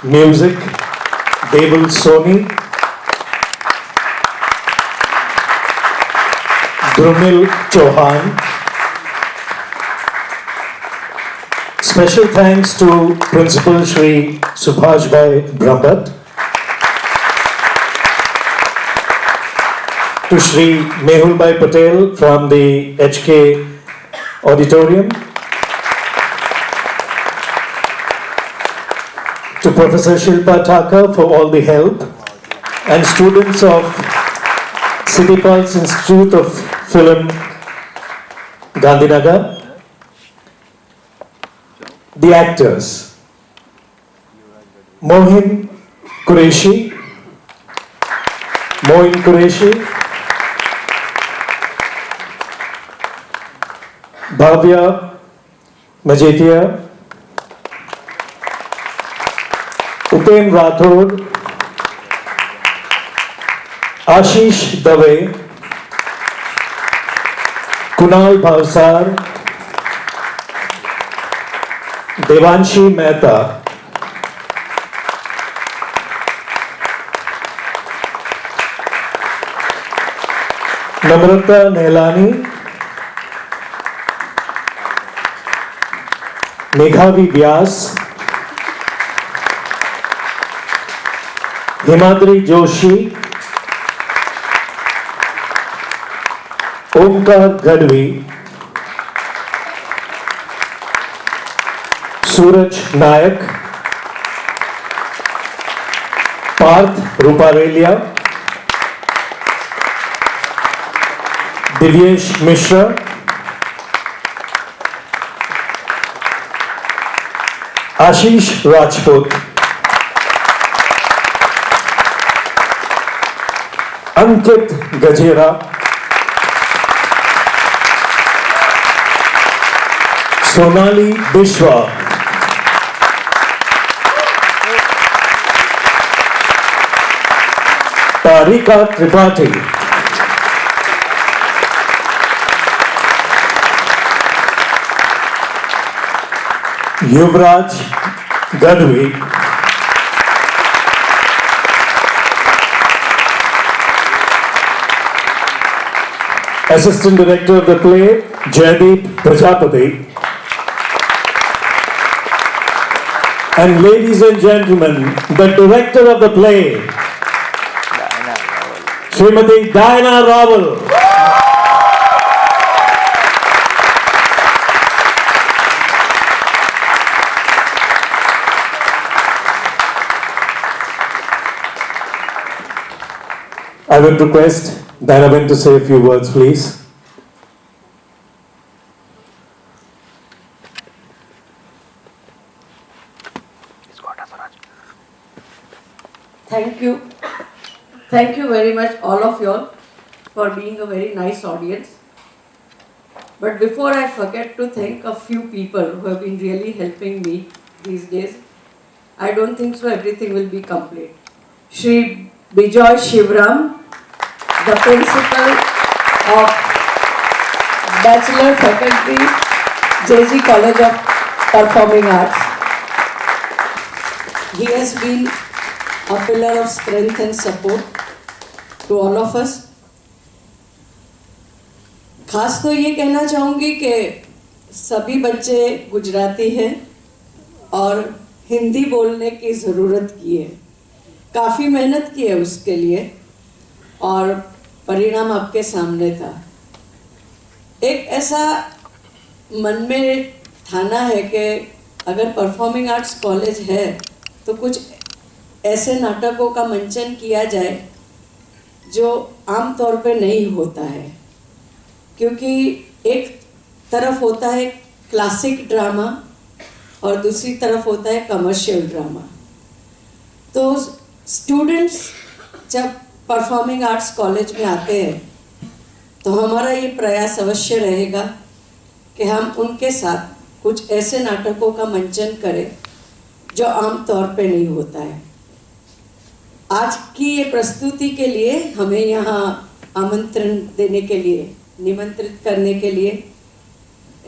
Music, Deval Soni. Drumil Chauhan. Special thanks to Principal Shri Subhash Bhai Brahmat, to Shri Mehul Bhai Patel from the HK Auditorium, to Professor Shilpa Thakur for all the help, and students of City Pulse Institute of Film, Gandhinagar. The actors: Moin Qureshi, Bhavya Majetia, Upen Rathod, Ashish Dave, Kunal Bhavsar, Devanshi Mehta, Namrata Nehlani, Meghavi Vyas, Himadri Joshi, Omkar Gadvi, Suraj Nayak, Parth Ruparelia, Divyesh Mishra, Ashish Rajput, Ankit Gajera, Sonali Bishwa, Tarika Tripathi. Yuvraj Gadwi. Assistant Director of the play, Jaideep Prajapati. And ladies and gentlemen, the director of the play, Srimati Diana Rawal. I would request Danaben to say a few words, please. Thank you. Thank you very much, all of you all, for being a very nice audience. But before I forget to thank a few people who have been really helping me these days, I don't think so everything will be complete. Shri Bijoy Shivram, the principal of Bachelor Faculty, JG College of Performing Arts. He has been a pillar of strength and support to all of us. खास तो ये कहना चाहूँगी कि सभी बच्चे गुजराती हैं और हिंदी बोलने की ज़रूरत की है, काफ़ी मेहनत की है उसके लिए और परिणाम आपके सामने था। एक ऐसा मन में ठाना है कि अगर परफॉर्मिंग आर्ट्स कॉलेज है तो कुछ ऐसे नाटकों का मंचन किया जाए जो आम तौर पे नहीं होता है, क्योंकि एक तरफ होता है क्लासिक ड्रामा और दूसरी तरफ होता है कमर्शियल ड्रामा। तो स्टूडेंट्स जब परफॉर्मिंग आर्ट्स कॉलेज में आते हैं तो हमारा ये प्रयास अवश्य रहेगा कि हम उनके साथ कुछ ऐसे नाटकों का मंचन करें जो आम तौर पे नहीं होता है। आज की ये प्रस्तुति के लिए हमें यहाँ आमंत्रण देने के लिए, निमंत्रित करने के लिए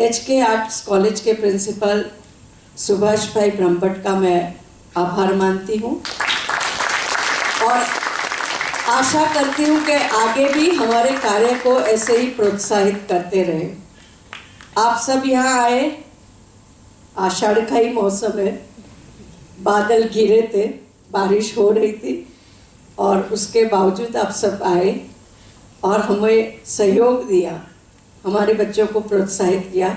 HK आर्ट्स कॉलेज के प्रिंसिपल सुभाष भाई ब्रह्मभट्ट का मैं आभार मानती हूँ और आशा करती हूँ कि आगे भी हमारे कार्य को ऐसे ही प्रोत्साहित करते रहें। आप सब यहाँ आए, आषाढ़ का ही मौसम है, बादल घिरे थे, बारिश हो रही थी और उसके बावजूद आप सब आए और हमें सहयोग दिया, हमारे बच्चों को प्रोत्साहित किया।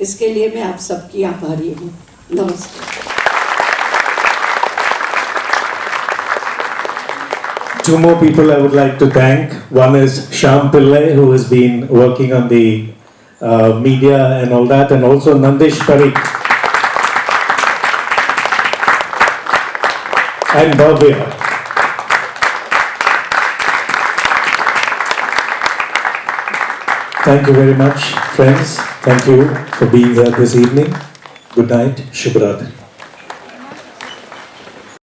इसके लिए मैं आप सबकी आभारी हूँ। नमस्कार। Two more people I would like to thank. One is Shyam Pillai, who has been working on the media and all that, and also Nandish Parikh and Bhavya. Thank you very much, friends. Thank you for being here this evening. Good night. Shubh Ratri.